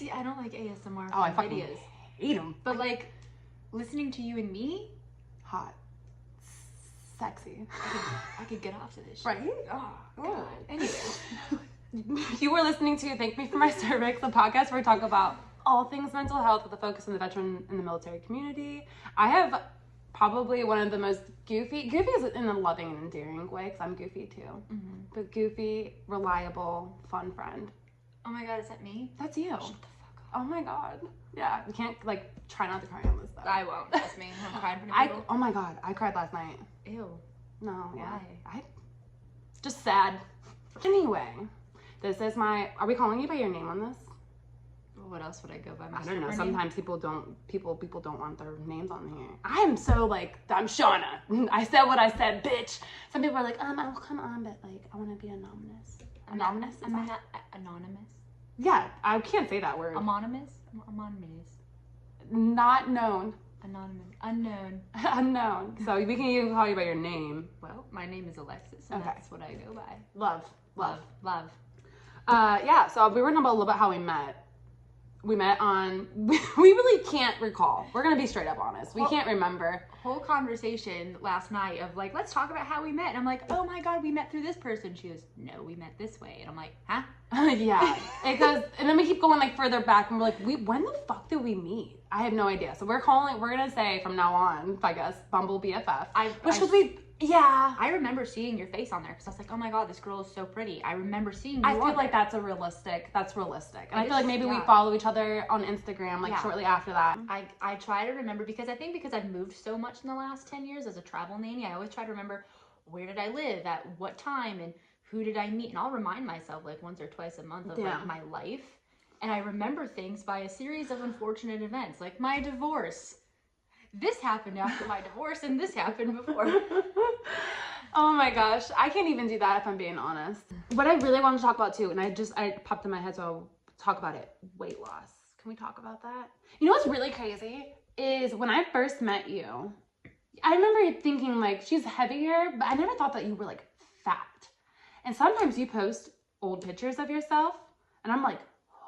See, I don't like ASMR I fucking videos. hate them. But like, listening to you and me, hot, sexy. I could get off to this shit. Right? Oh, God. Anyway. You were listening to Thank Me for My Cervix, a podcast where we talk about all things mental health with a focus on the veteran and the military community. I have probably one of the most goofy is in a loving and endearing way, because I'm goofy too. Mm-hmm. But goofy, reliable, fun friend. Oh my God, is that me? That's you. Shut the fuck up. Oh my God. Yeah, you can't, like, try not to cry on this though. I won't. That's me. I'm crying for people. Oh my God, I cried last night. Ew. No, yeah. Why? Just sad. Anyway, this is are we calling you by your name on this? What else would I go by? I don't know. Sometimes people don't want their names on here. I am so like, I'm Shawna. I said what I said, bitch. Some people are like, oh, come on, but like, I want to be anonymous. Anonymous? Anonymous? Yeah, I can't say that word. Anonymous? Anonymous. Not known. Anonymous. Unknown. Unknown. So we can even call you by your name. Well, my name is Alexis, and that's what I go by. Love. Yeah, so we were talking about a little bit how we met. We met on, we really can't recall. We're going to be straight up honest. We can't remember. Whole conversation last night of like, let's talk about how we met. And I'm like, oh my God, we met through this person. She goes, no, we met this way. And I'm like, huh? Yeah. And then we keep going like further back and we're like, when the fuck did we meet? I have no idea. So we're going to say from now on, I guess, Bumble BFF. Yeah. I remember seeing your face on there because I was like, oh my God, this girl is so pretty. I remember seeing you I feel on like there. that's realistic. And I feel like maybe we follow each other on Instagram like shortly after that. I try to remember because I've moved so much in the last 10 years as a travel nanny, I always try to remember where did I live, at what time, and who did I meet. And I'll remind myself like once or twice a month of like my life. And I remember things by a series of unfortunate events, like my divorce. This happened after my divorce, and this happened before. Oh my gosh. I can't even do that if I'm being honest. What I really want to talk about too, and I popped in my head, so I'll talk about it. Weight loss. Can we talk about that? You know what's really crazy is when I first met you, I remember thinking like, she's heavier, but I never thought that you were like fat. And sometimes you post old pictures of yourself, and I'm like,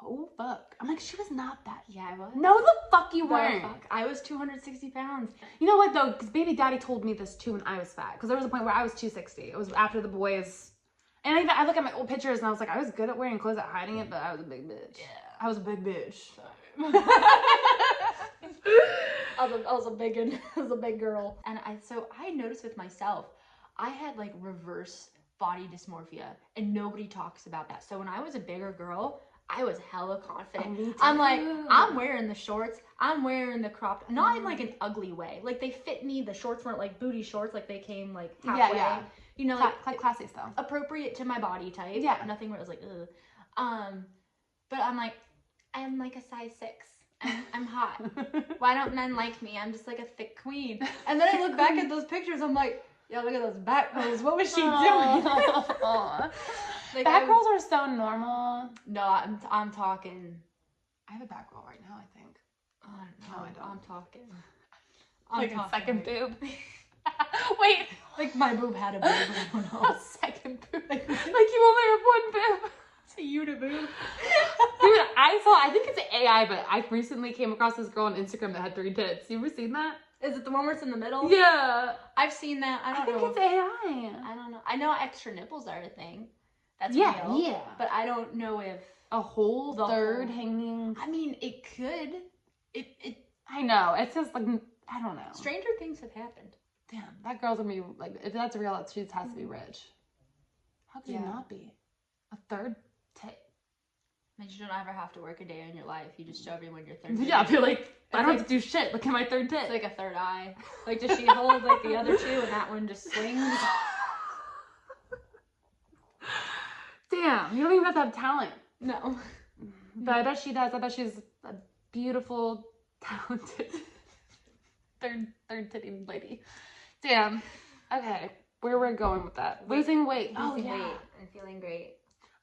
oh fuck. I'm like, she was not that. Yeah, I was. No, the fuck you weren't. Fuck. I was 260 pounds. You know what though? Because baby daddy told me this too when I was fat. Because there was a point where I was 260. It was after the boys. And I look at my old pictures and I was like, I was good at wearing clothes at hiding it, but I was a big bitch. Yeah. I was a big bitch. I was a big girl. And I noticed with myself, I had like reverse body dysmorphia, and nobody talks about that. So when I was a bigger girl, I was hella confident. I'm like, I'm wearing the shorts, I'm wearing the crop, not in like an ugly way. Like they fit me, the shorts weren't like booty shorts, like they came like halfway. Yeah. You know, like classy stuff. Appropriate to my body type. Yeah. Nothing where it was like, ugh. But I'm like a size 6. I'm hot. Why don't men like me? I'm just like a thick queen. And then I look back at those pictures, I'm like, yeah, look at those back rolls. What was she doing? Like back rolls are so normal. No, I'm talking. I have a back roll right now, I think. No, I don't. I'm talking. Like a second boob. Wait. Like my boob had a boob. I don't know. A second boob. Like you only have one boob. It's a uniboob. Dude, I think it's AI, but I recently came across this girl on Instagram that had 3 tits. You ever seen that? Is it the one where it's in the middle? Yeah. I've seen that. I don't know. It's AI. I don't know. I know extra nipples are a thing. That's real. Yeah. But I don't know if a whole third hanging. I mean, it could. I know. It's just like, I don't know. Stranger things have happened. Damn, that girl's gonna be like, if that's real, she has to be rich. How could you not be? A third tit. You don't ever have to work a day in your life. You just show everyone your third tit. Yeah, I feel like I don't have to do shit. Look at my third tit. It's like a third eye. Like, does she hold like the other 2 and that one just swings? Damn, you don't even have to have talent. No. But I bet she does. I bet she's a beautiful, talented third titty lady. Damn. Okay, where we're going with that? Losing weight. Losing weight and feeling great.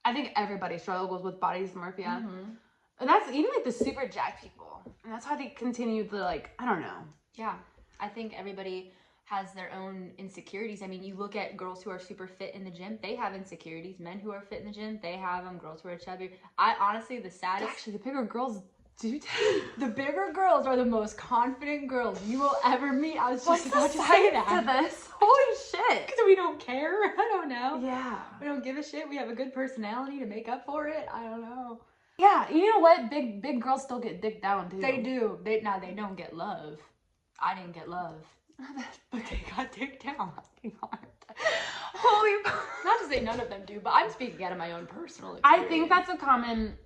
I think everybody struggles with body dysmorphia. Mm-hmm. And that's even like the super jacked people. And that's why they continue the like, I don't know. Yeah. I think everybody has their own insecurities. I mean, you look at girls who are super fit in the gym, they have insecurities. Men who are fit in the gym, they have them. Girls who are chubby. I honestly, the saddest... Actually, the bigger girls do. The bigger girls are the most confident girls you will ever meet. I was just What's about the to say science that. to this? Holy shit. Because we don't care. I don't know. Yeah. We don't give a shit. We have a good personality to make up for it. I don't know. Yeah, you know what? Big girls still get dicked down, too. They do. They don't get love. I didn't get love. But they got dicked down. Holy... Not to say none of them do, but I'm speaking out of my own personal experience. I think that's a common...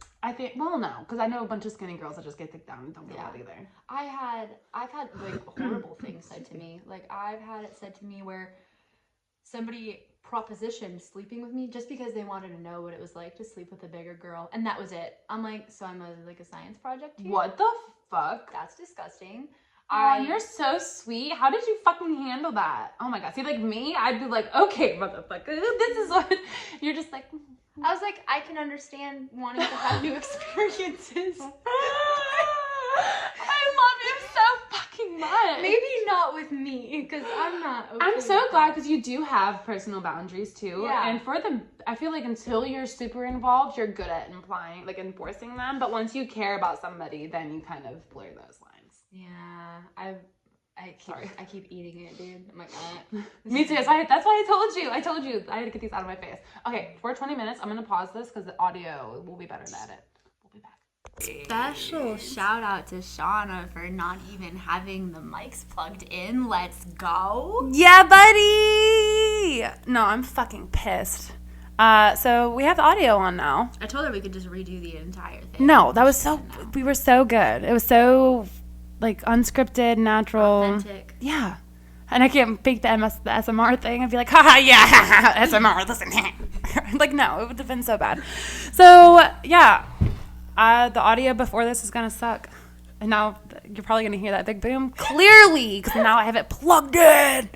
well, no, because I know a bunch of skinny girls that just get dicked down and don't feel that either. I've had like horrible things said to me. Like I've had it said to me where somebody propositioned sleeping with me just because they wanted to know what it was like to sleep with a bigger girl, and that was it. I'm like, so I'm a science project here? What the fuck? That's disgusting. You're so sweet. How did you fucking handle that? Oh my god. See, like me, I'd be like, okay, motherfucker, this is what... You're just like... I was like, I can understand wanting to have new experiences. I love you so fucking much. Maybe not with me, because I'm not okay. I'm so glad, because you do have personal boundaries too. Yeah. And for them, I feel like until you're super involved, you're good at enforcing them. But once you care about somebody, then you kind of blur those lines. Yeah, I keep eating it, dude. I'm like, Me too. That's why I told you. I had to get these out of my face. Okay, for 20 minutes, I'm gonna pause this because the audio will be better to edit. We'll be back. Special shout out to Shawna for not even having the mics plugged in. Let's go. Yeah, buddy. No, I'm fucking pissed. So we have the audio on now. I told her we could just redo the entire thing. No, that was we were so good. It was so like unscripted, natural. Authentic. Yeah. And I can't fake the SMR thing and be like, haha, yeah, SMR, listen. Like, no, it would have been so bad. So, yeah, the audio before this is going to suck. And now you're probably going to hear that big boom clearly because now I have it plugged in.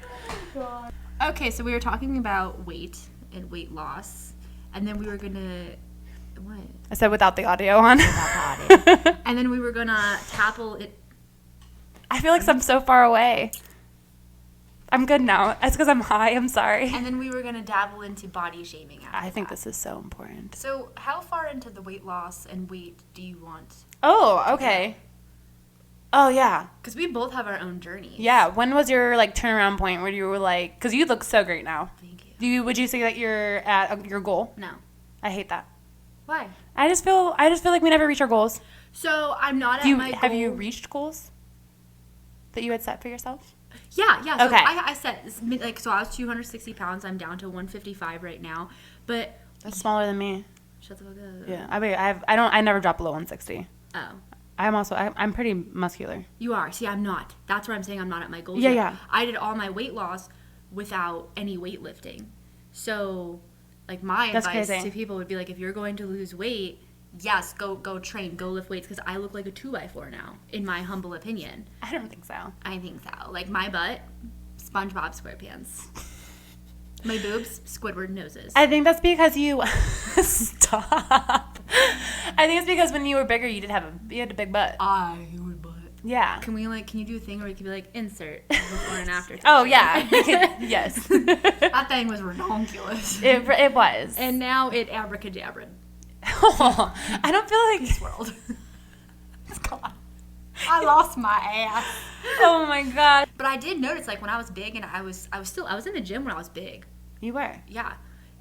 Oh, okay, so we were talking about weight and weight loss. And then we were going to, what? I said without the audio on. Without the audio. And then we were going to tackle it. I feel like I'm so far away. I'm good now. It's because I'm high. I'm sorry. And then we were going to dabble into body shaming after I think that. this is so important. So how far into the weight loss and weight do you want? Oh, okay. Oh, yeah. Because we both have our own journeys. Yeah. When was your, like, turnaround point where you were like... Because you look so great now. Thank you. Would you say that you're at your goal? No. I hate that. Why? I just feel like we never reach our goals. So I'm not at my goal. Have you reached goals that you had set for yourself? Yeah. So okay. I set, like, so I was 260 pounds. I'm down to 155 right now. But that's smaller than me. Shut the fuck up. Yeah. I never drop below 160. Oh. I'm pretty muscular. You are. See, I'm not. That's where I'm saying I'm not at my goals. Yeah, yet. yeah. I did all my weight loss without any weightlifting. So, like, my advice to people would be like, if you're going to lose weight, yes, go train, go lift weights, because I look like a 2x4 now, in my humble opinion. I don't think so. I think so. Like, my butt, SpongeBob SquarePants. My boobs, Squidward noses. I think that's because you... Stop. I think it's because when you were bigger, you had a big butt. I would butt. Yeah. Can you do a thing where you could be like, insert before and after? Oh, yeah. Yes. That thing was redonkulous. It was. And now it abracadabraed. Oh, I don't feel like... Peace world. God. I lost my ass. Oh my god. But I did notice, like, when I was big, and I was in the gym when I was big. You were? Yeah.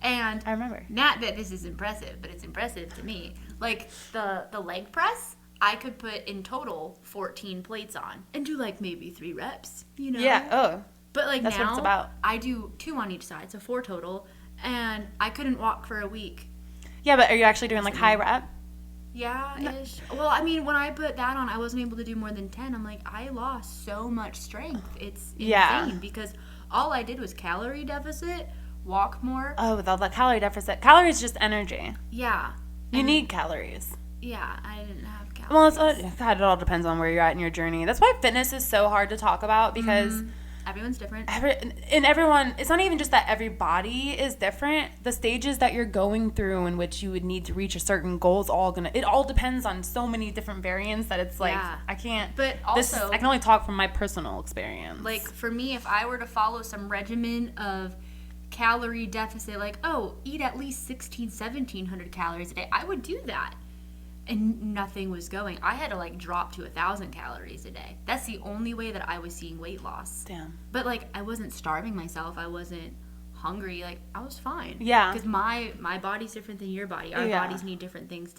And I remember. Not that this is impressive, but it's impressive to me. Like, the leg press, I could put in total 14 plates on and do, like, maybe 3 reps, you know? Yeah. Oh. But, like, that's now what it's about. I do 2 on each side, so 4 total, and I couldn't walk for a week. Yeah, but are you actually doing, like, high rep? Yeah-ish. Well, I mean, when I put that on, I wasn't able to do more than 10. I'm like, I lost so much strength. It's insane because all I did was calorie deficit, walk more. Oh, with all the calorie deficit. Calories is just energy. Yeah. You need calories. Yeah, I didn't have calories. Well, God, it all depends on where you're at in your journey. That's why fitness is so hard to talk about because Everyone's different. Everyone, it's not even just that every body is different. The stages that you're going through in which you would need to reach a certain goal is it all depends on so many different variants that it's like, I can't. But also, I can only talk from my personal experience. Like, for me, if I were to follow some regimen of calorie deficit, like, eat at least 1,700 calories a day, I would do that. And nothing was going. I had to, like, drop to 1,000 calories a day. That's the only way that I was seeing weight loss. Damn. But, like, I wasn't starving myself. I wasn't hungry. Like, I was fine. Yeah. Because my body's different than your body. Our bodies need different things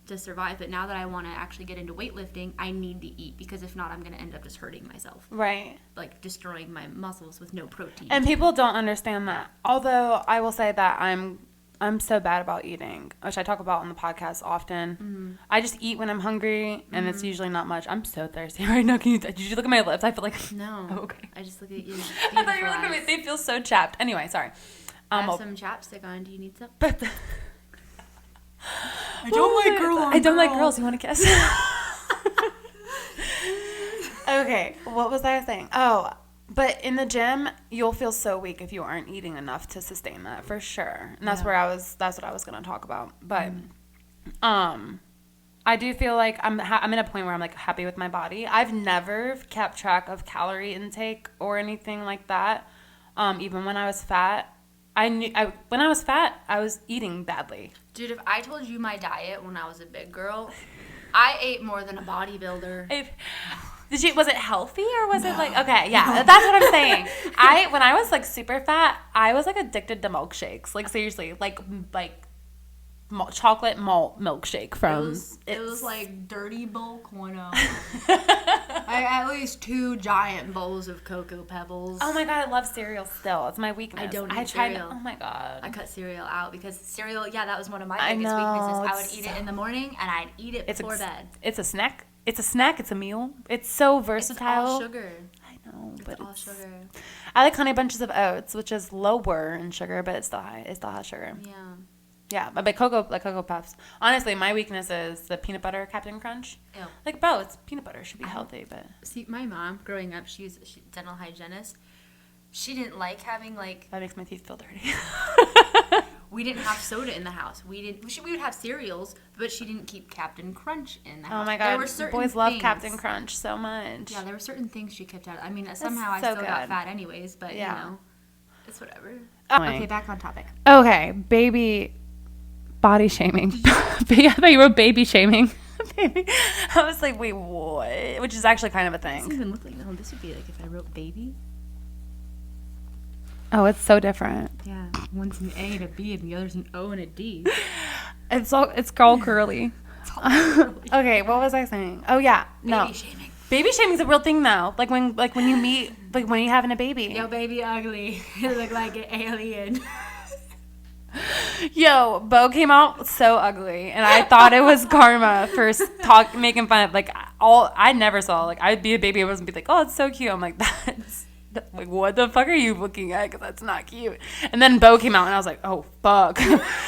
to survive. But now that I want to actually get into weightlifting, I need to eat. Because if not, I'm going to end up just hurting myself. Right. Like, destroying my muscles with no protein. And people don't understand that. Although, I will say that I'm so bad about eating, which I talk about on the podcast often. Mm-hmm. I just eat when I'm hungry, and it's usually not much. I'm so thirsty right now. Did you look at my lips? I feel like... No. Oh, okay. I just look at you. I thought you were looking at me. They feel so chapped. Anyway, sorry. I have some chapstick on. Do you need some? I don't like girls. You want to kiss? Okay, what was I saying? Oh... But in the gym, you'll feel so weak if you aren't eating enough to sustain that, for sure. And that's what I was going to talk about. But I do feel like I'm in a point where I'm like happy with my body. I've never kept track of calorie intake or anything like that. Even when I was fat, when I was fat, I was eating badly. Dude, if I told you my diet when I was a big girl, I ate more than a bodybuilder. Was it healthy or was it like, okay, yeah, that's what I'm saying. When I was like super fat, I was like addicted to milkshakes. Like seriously, like chocolate malt milkshake from. It was like dirty bulk 1.0. I had at least 2 giant bowls of Cocoa Pebbles. Oh my God, I love cereal still. It's my weakness. I don't eat cereal. Oh my God. I cut cereal out because cereal, that was one of my biggest weaknesses. I would eat it in the morning and I'd eat it before bed. It's a snack. It's a snack. It's a meal. It's so versatile. It's all sugar. I know, but it's all sugar. I like Honey Bunches of Oats, which is lower in sugar, but it's still high. It still has sugar. Yeah. Yeah, but Cocoa Puffs. Honestly, my weakness is the peanut butter Captain Crunch. Ew. Like, bro, it's peanut butter. It should be healthy, but... See, my mom, growing up, she's a dental hygienist. She didn't like having, like... That makes my teeth feel dirty. We didn't have soda in the house. We would have cereals, but she didn't keep Captain Crunch in the house. Oh my God, there were certain boys love things, Captain Crunch so much. Yeah, there were certain things she kept out. I mean, somehow I so still got fat anyways, but, it's whatever. Okay, back on topic. Okay, baby... Body shaming. I thought you wrote baby shaming. Baby. I was like, wait, what? Which is actually kind of a thing. It doesn't even look like, this would be like if I wrote baby. Oh, it's so different. Yeah, one's an A and a B and the other's an O and a D. It's called curly. Okay, what was I saying? Oh yeah, baby shaming. Baby shaming is a real thing though. Like when you meet, like when you're having a baby. Yo, baby ugly. You look like an alien. Yo, Bo came out so ugly, and I thought it was karma for making fun of I never saw I'd be a baby and wasn't be like, oh, it's so cute. I'm like, that's like, what the fuck are you looking at? Because that's not cute. And then Bo came out, and I was like, oh fuck,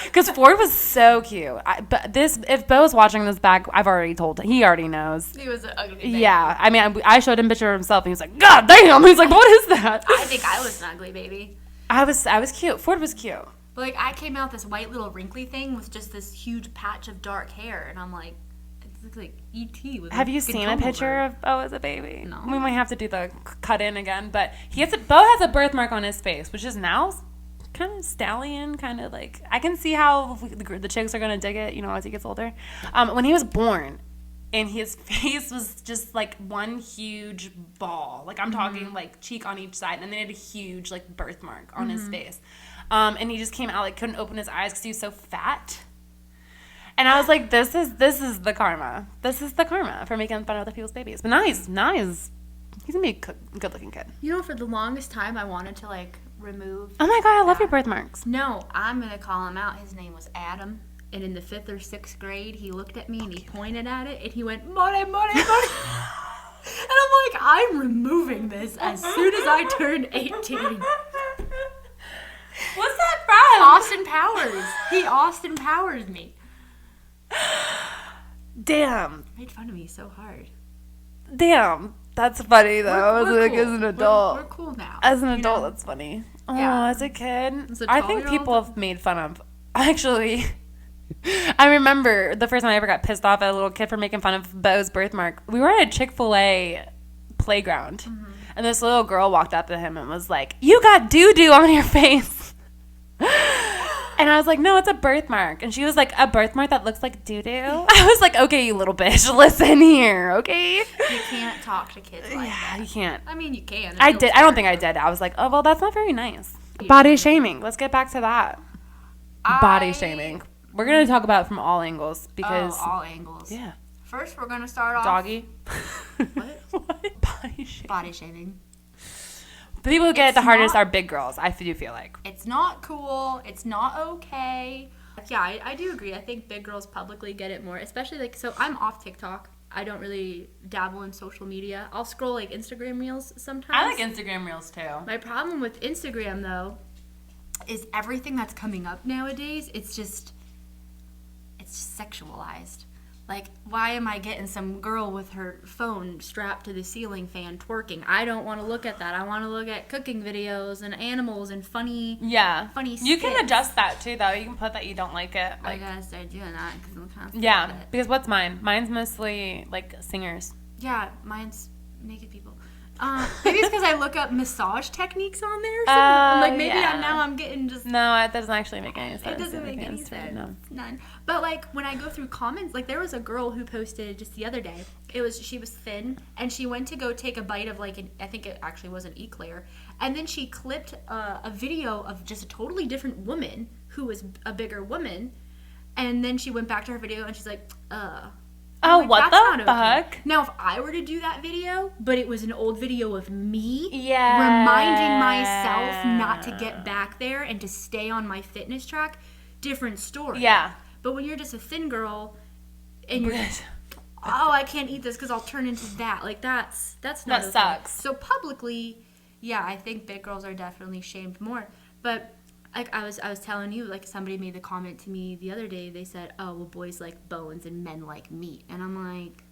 because Ford was so cute. If Bo's watching this back, I've already told him. He already knows. He was an ugly baby. Yeah, I mean, I showed him a picture of himself, and he was like, God damn. He's like, what is that? I think I was an ugly baby. I was cute. Ford was cute. But I came out this white little wrinkly thing with just this huge patch of dark hair, and I'm like, it looks like E.T. Have you seen a picture of Bo as a baby? No. We might have to do the cut in again, but Bo has a birthmark on his face, which is now kind of stallion, kind of like, I can see how the chicks are gonna dig it, as he gets older. When he was born, and his face was just like one huge ball, I'm talking cheek on each side, and then he had a huge birthmark on his face. And he just came out couldn't open his eyes because he was so fat. And I was like, this is the karma. This is the karma for making fun of other people's babies. But now he's gonna be a good looking kid. For the longest time I wanted to remove. Oh my God, I love your birthmarks. No, I'm gonna call him out. His name was Adam. And in the 5th or 6th grade, he looked at me and he pointed at it and he went, money, money, money. And I'm like, I'm removing this as soon as I turn 18. What's that from? Austin Powers. He Austin Powers me. Damn. Made fun of me so hard. Damn. That's funny though. We're Like cool. as an adult. We're cool now. As an you adult, know? that's funny. Oh, Yeah. as a kid, As a I think 12-year-old? people have made fun of. Actually, I remember the first time I ever got pissed off at a little kid for making fun of Bo's birthmark. We were at a Chick-fil-A playground, and this little girl walked up to him and was like, "You got doo-doo on your face." And I was like, "No, it's a birthmark." And she was like, "A birthmark that looks like doo-doo?" I was like, "Okay, you little bitch, listen here, okay?" You can't talk to kids like Yeah, that. you can't. I mean, you can. I did. I don't think I did. I was like, "Oh, well, that's not very nice." Body shaming. Let's get back to that. Body shaming. We're going to talk about it from all angles because... all angles. Yeah. First, we're gonna start off Doggy. What? Body shaming. body shaming. The people who get it It's the hardest not- are big girls, I do feel like. It's not cool. It's not okay. Yeah, I do agree. I think big girls publicly get it more, especially like, so I'm off TikTok. I don't really dabble in social media. I'll scroll like Instagram reels sometimes. I like Instagram reels too. My problem with Instagram though is everything that's coming up nowadays, it's just sexualized. Like, why am I getting some girl with her phone strapped to the ceiling fan twerking? I don't want to look at that. I want to look at cooking videos and animals and funny Funny You can skits. adjust that too, though. You can put that you don't like it. I Like, gotta start doing that because I'm kind of yeah, because what's mine? Mine's mostly like singers. Yeah, mine's naked people. Maybe it's because I look up massage techniques on there or something. Like, maybe yeah. I'm getting just... No, that doesn't actually make any sense. It doesn't make any sense. No. None. But like when I go through comments, like there was a girl who posted just the other day. She was thin and she went to go take a bite of like I think it actually was an eclair, and then she clipped a video of just a totally different woman who was a bigger woman, and then she went back to her video and she's like, Oh, like, what that's the not okay. fuck? Now, if I were to do that video, but it was an old video of me Yeah. reminding myself not to get back there and to stay on my fitness track, different story. Yeah. But when you're just a thin girl and you're oh, I can't eat this because I'll turn into that. Like, that's not That okay. sucks. So publicly, yeah, I think big girls are definitely shamed more. But like I was telling you, like somebody made the comment to me the other day. They said, "Oh, well, boys like bones and men like meat," and I'm like,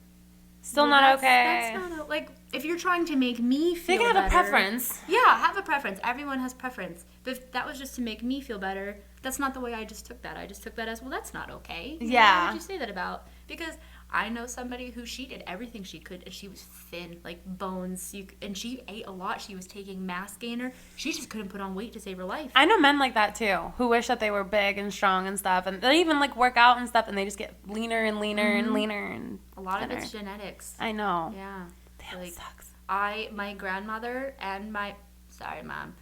Still well, not okay. That's not like if you're trying to make me feel. They can have better, a preference. Yeah, have a preference. Everyone has preference. But if that was just to make me feel better, that's not the way I just took that. I just took that as, well, that's not okay. Yeah. What would you say that about? Because I know somebody who she did everything she could, and she was thin, like bones. And she ate a lot. She was taking mass gainer. She just couldn't put on weight to save her life. I know men like that too, who wish that they were big and strong and stuff, and they even like work out and stuff, and they just get leaner and leaner and leaner and A lot thinner. of it's genetics. I know. Yeah. Damn, Like, it sucks. my grandmother and sorry, Mom,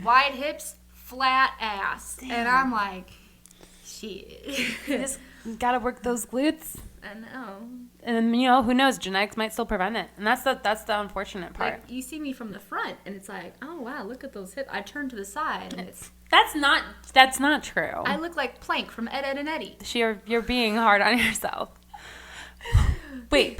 wide hips, flat ass. Damn. And I'm like, shit. You just gotta work those glutes, I know. and who knows? Genetics might still prevent it, and that's the unfortunate part. Like, you see me from the front, and it's like, oh, wow, look at those hips. I turn to the side, and it's... That's not true. I look like Plank from Ed, Ed, and Eddie. You're being hard on yourself. Wait,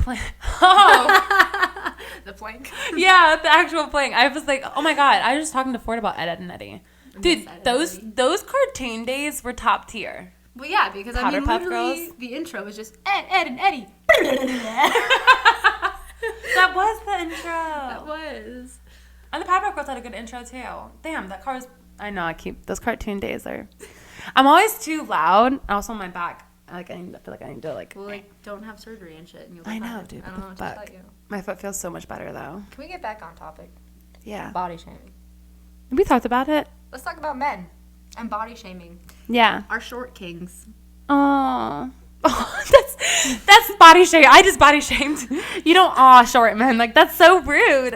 Oh, The Plank. yeah, the actual Plank. I was like, oh my god, I was just talking to Ford about Ed, Ed, and Eddie. Dude, Ed, Ed, those Eddie. those cartoon days were top tier. Well, yeah, because I mean, Powderpuff literally, Girls? the intro was just Ed, Ed, and Eddie. That was the intro. That was. And the Powerpuff Girls had a good intro too. Damn, that car was. I know. I keep those cartoon days are. I'm always too loud. Also, my back. I feel like I need to like. Well, like, don't have surgery and shit. And you'll be I know, fine. dude. I don't know what to Fuck. tell you. My foot feels so much better though. Can we get back on topic? Yeah. Body shaming. We talked about it. Let's talk about men and body shaming. Yeah. Our short kings. Oh. That's body shame. I just body shamed. You don't short men. Like that's so rude.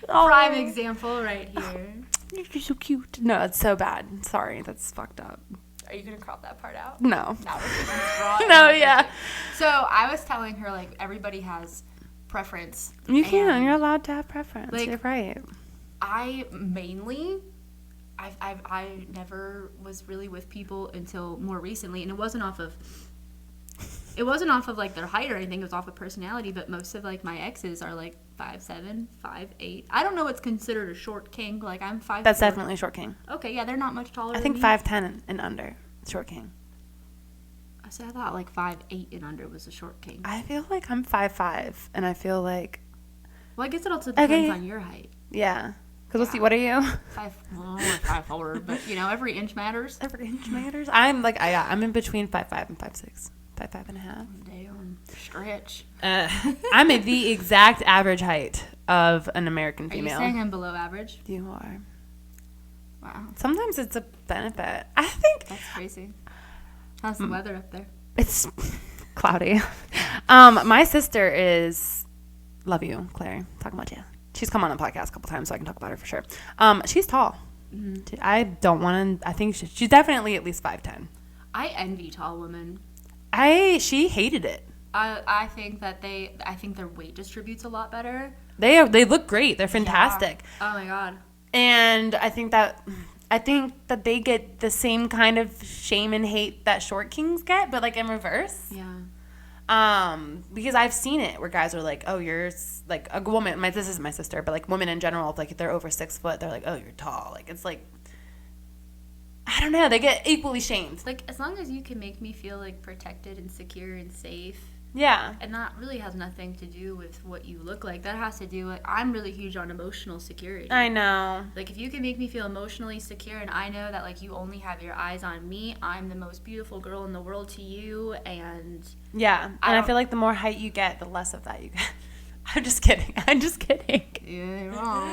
Prime example right here. You're so cute. No, it's so bad. Sorry, that's fucked up. Are you gonna crop that part out? No. No, we're keeping this raw. No, yeah. So I was telling her, like, everybody has preference. You can. and You're allowed to have preference. Like- You're right. I mainly, I never was really with people until more recently, and it wasn't off of like their height or anything. It was off of personality. But most of like my exes are like 5'7", 5'8". I don't know what's considered a short king. Like I'm 5'4". That's definitely short king. Okay. Yeah, they're not much taller. I think than me. 5'10" and under. Short king. I So I thought like 5'8" and under was a short king. I feel like I'm 5'5", and I feel like... Well, I guess it also depends on your height. Yeah. Because let's see, what are you? 5'4", but every inch matters. Every inch matters. I'm like, I'm in between 5'5" and 5'6", 5'5.5". Damn, stretch. I'm the exact average height of an American female. Are you saying I'm below average? You are. Wow. Sometimes it's a benefit. I think That's crazy. How's the weather up there? it's cloudy. My sister is, love you, Claire. Talking about you. She's come on the podcast a couple times, so I can talk about her for sure. She's tall. Mm-hmm. I don't want to. I think she's definitely at least 5'10". I envy tall women. She hated it. I think that I think their weight distributes a lot better. They look great. They're fantastic. Yeah. Oh my god. And I think that they get the same kind of shame and hate that short kings get, but like in reverse. Yeah. Because I've seen it where guys are like, oh, you're like a woman. This isn't my sister, but like women in general, like if they're over 6 foot, they're like, oh, you're tall. Like it's like, I don't know. They get equally shamed. Like as long as you can make me feel like protected and secure and safe. Yeah. And that really has nothing to do with what you look like. That has to do with, I'm really huge on emotional security. I know. Like, if you can make me feel emotionally secure and I know that, like, you only have your eyes on me, I'm the most beautiful girl in the world to you, and... Yeah. And I feel like the more height you get, the less of that you get. I'm just kidding. You're wrong.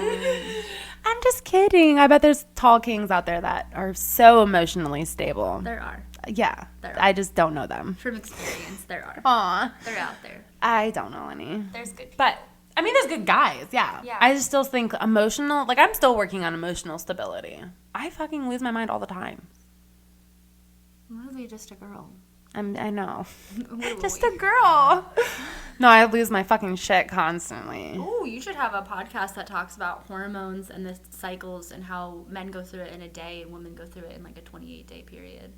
I'm just kidding. I bet there's tall kings out there that are so emotionally stable. There are. Yeah. There are. I just don't know them. From experience, there are. Aw. They're out there. I don't know any. There's good people. But, I mean, there's good guys, yeah. Yeah. I just still think emotional, like, I'm still working on emotional stability. I fucking lose my mind all the time. I'm really just a girl. I know. Just a girl. No, I lose my fucking shit constantly. Oh, you should have a podcast that talks about hormones and the cycles and how men go through it in a day and women go through it in like a 28-day period.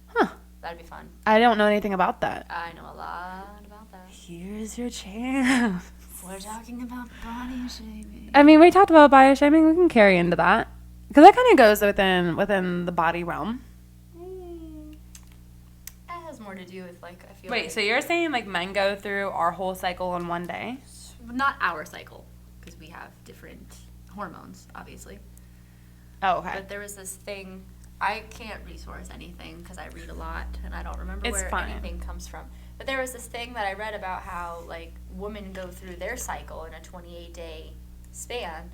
Huh. That'd be fun. I don't know anything about that. I know a lot about that. Here's your chance. We're talking about body shaming. I mean, we talked about body shaming. We can carry into that. Because that kind of goes within the body realm. That has more to do with, like, I feel Wait, like... so you're saying, like, men go through our whole cycle in one day? Not our cycle, because we have different hormones, obviously. Oh, okay. But there was this thing... I can't resource anything because I read a lot and I don't remember anything comes from. But there was this thing that I read about how, like, women go through their cycle in a 28-day span,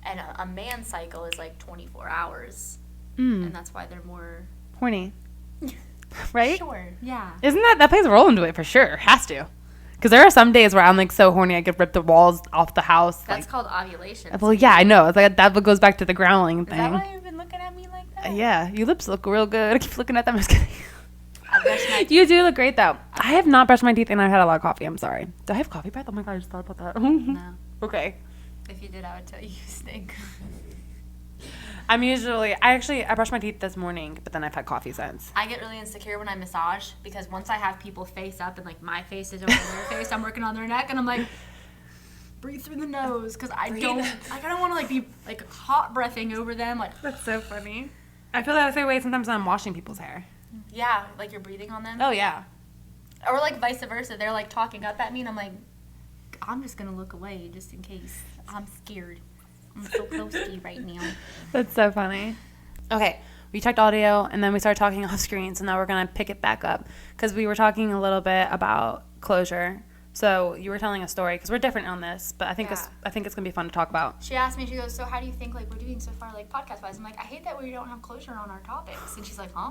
and a man's cycle is like 24 hours. And that's why they're more... Horny. Right? Sure, yeah. Isn't that plays a role into it for sure? Has to. Because there are some days where I'm like so horny I could rip the walls off the house. That's called ovulation. Well, yeah, I know. It's like that goes back to the growling thing. Is that why you've been looking at me like that? Yeah, your lips look real good. I keep looking at them. I'm just kidding. I brush my teeth. You do look great though. I have not brushed my teeth and I've had a lot of coffee. I'm sorry. Do I have coffee breath? Oh my god, I just thought about that. No. Okay. If you did, I would tell you you stink. I brushed my teeth this morning, but then I've had coffee since. I get really insecure when I massage because once I have people face up and like my face is over their face, I'm working on their neck and I'm like, breathe through the nose because I don't want to like be like hot breathing over them. Like That's so funny. I feel that same way sometimes when I'm washing people's hair. yeah, like you're breathing on them. Oh yeah. Or like vice versa. They're like talking up at me and I'm like, I'm just gonna look away just in case. I'm scared. I'm so close to you right now. That's so funny. Okay, we talked audio, and then we started talking off screen, so now we're going to pick it back up, because we were talking a little bit about closure. So you were telling a story, because we're different on this, but I think it's going to be fun to talk about. She asked me, she goes, so how do you think like we're doing so far like podcast-wise? I'm like, I hate that we don't have closure on our topics. And she's like, huh?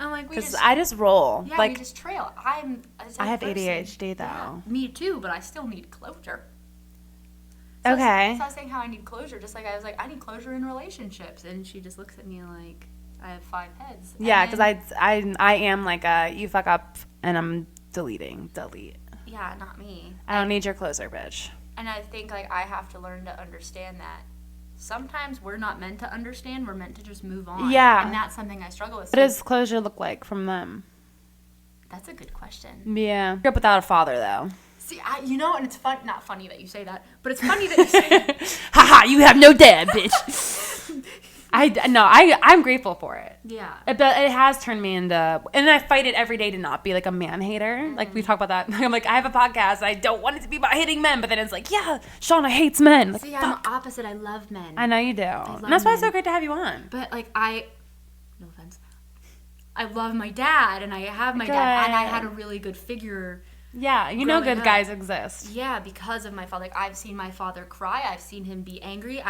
I'm like, Because I just roll. Yeah, like, we just trail. I have ADHD, though. Yeah, me too, but I still need closure. Okay. So I was saying how I need closure, just like I was like, I need closure in relationships. And she just looks at me like, I have 5 heads. Yeah, because I am like you fuck up and I'm delete. Yeah, not me. I don't need your closer, bitch. And I think like I have to learn to understand that sometimes we're not meant to understand, we're meant to just move on. Yeah. And that's something I struggle with. What does closure look like from them? That's a good question. Yeah. Grew up without a father, though. See, and it's not funny that you say that, but it's funny that you say that. Haha, you have no dad, bitch. I'm grateful for it. Yeah. But it has turned me into, and I fight it every day to not be like a man hater. Like we talk about that. I'm like, I have a podcast. I don't want it to be about hating men, but then it's like, yeah, Shawna hates men. Like, See, I'm the opposite. I love men. I know you do. And that's why it's so great to have you on. But like no offense, I love my dad, and I have my dad, and I had a really good figure. Yeah, you know, good guys exist. Yeah, because of my father. Like, I've seen my father cry. I've seen him be angry.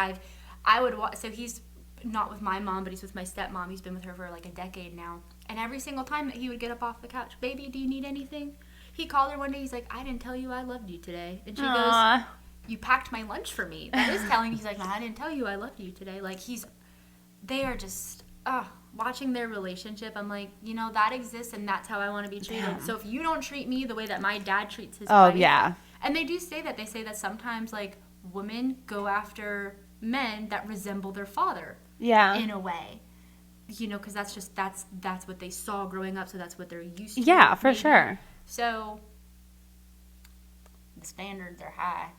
So he's not with my mom, but he's with my stepmom. He's been with her for like a decade now. And every single time that he would get up off the couch, baby, do you need anything? He called her one day. He's like, I didn't tell you I loved you today. And she goes, you packed my lunch for me. That is telling. He's like, no, I didn't tell you I loved you today. Like, they are just, watching their relationship. I'm like, that exists, and that's how I want to be treated. Yeah. So if you don't treat me the way that my dad treats his wife. Oh, yeah. And they do say that. They say that sometimes, like, women go after men that resemble their father. Yeah. In a way. Because that's what they saw growing up, so that's what they're used to. Yeah, for sure. So the standards are high.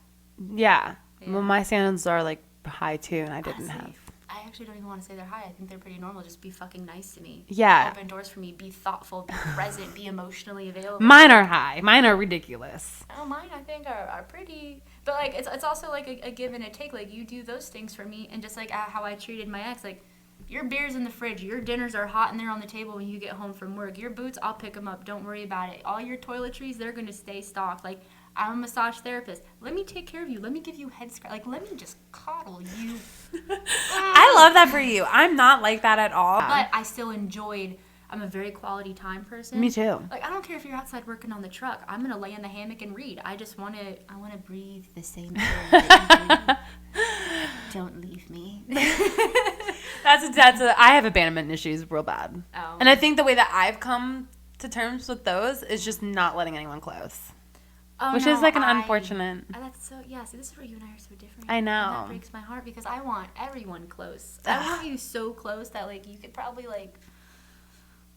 Yeah. Well, my standards are, like, high, too, and I didn't have. I actually don't even want to say they're high. I think they're pretty normal. Just be fucking nice to me. Yeah. Open doors for me. Be thoughtful. Be present. Be emotionally available. Mine are high. Mine are ridiculous. Oh, mine I think are pretty. But like it's also like a give and a take. Like you do those things for me, and just like how I treated my ex. Like your beer's in the fridge. Your dinners are hot and they're on the table when you get home from work. Your boots, I'll pick them up. Don't worry about it. All your toiletries, they're gonna stay stocked. Like. I'm a massage therapist. Let me take care of you. Let me give you head scratch. Like, let me just coddle you. I love that for you. I'm not like that at all. But I still I'm a very quality time person. Me too. Like, I don't care if you're outside working on the truck. I'm going to lay in the hammock and read. I want to breathe the same air that you breathe. Don't leave me. I have abandonment issues real bad. Oh. And I think the way that I've come to terms with those is just not letting anyone close. Oh, which is like an unfortunate. That's so, yeah, see, this is where you and I are so different. I know. And that breaks my heart because I want everyone close. I want you so close that, like, you could probably, like,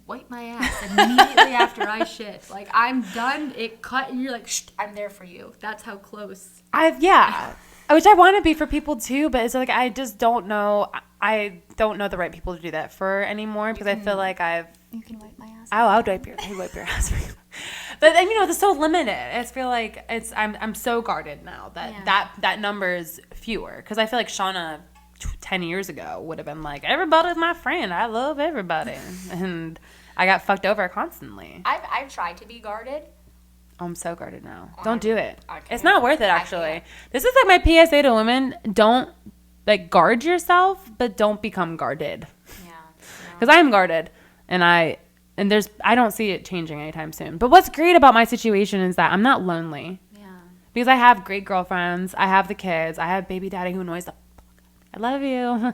wipe my ass immediately after I shit. Like, I'm done, it cut, and you're like, shh, I'm there for you. That's how close. Which I want to be for people too, but it's like I just don't know. I don't know the right people to do that for anymore because I feel like You can wipe my ass. I'll wipe your ass for you. But then it's so limited. I feel like I'm so guarded now that number is fewer because I feel like Shawna 10 years ago would have been like, everybody's my friend. I love everybody, and I got fucked over constantly. I've tried to be guarded. I'm so guarded now. Don't do it. It's not worth it, actually. This is like my PSA to women. Don't, like, guard yourself, but don't become guarded. Yeah. Because I'm guarded, and I don't see it changing anytime soon. But what's great about my situation is that I'm not lonely. Yeah. Because I have great girlfriends. I have the kids. I have baby daddy who annoys the I love you.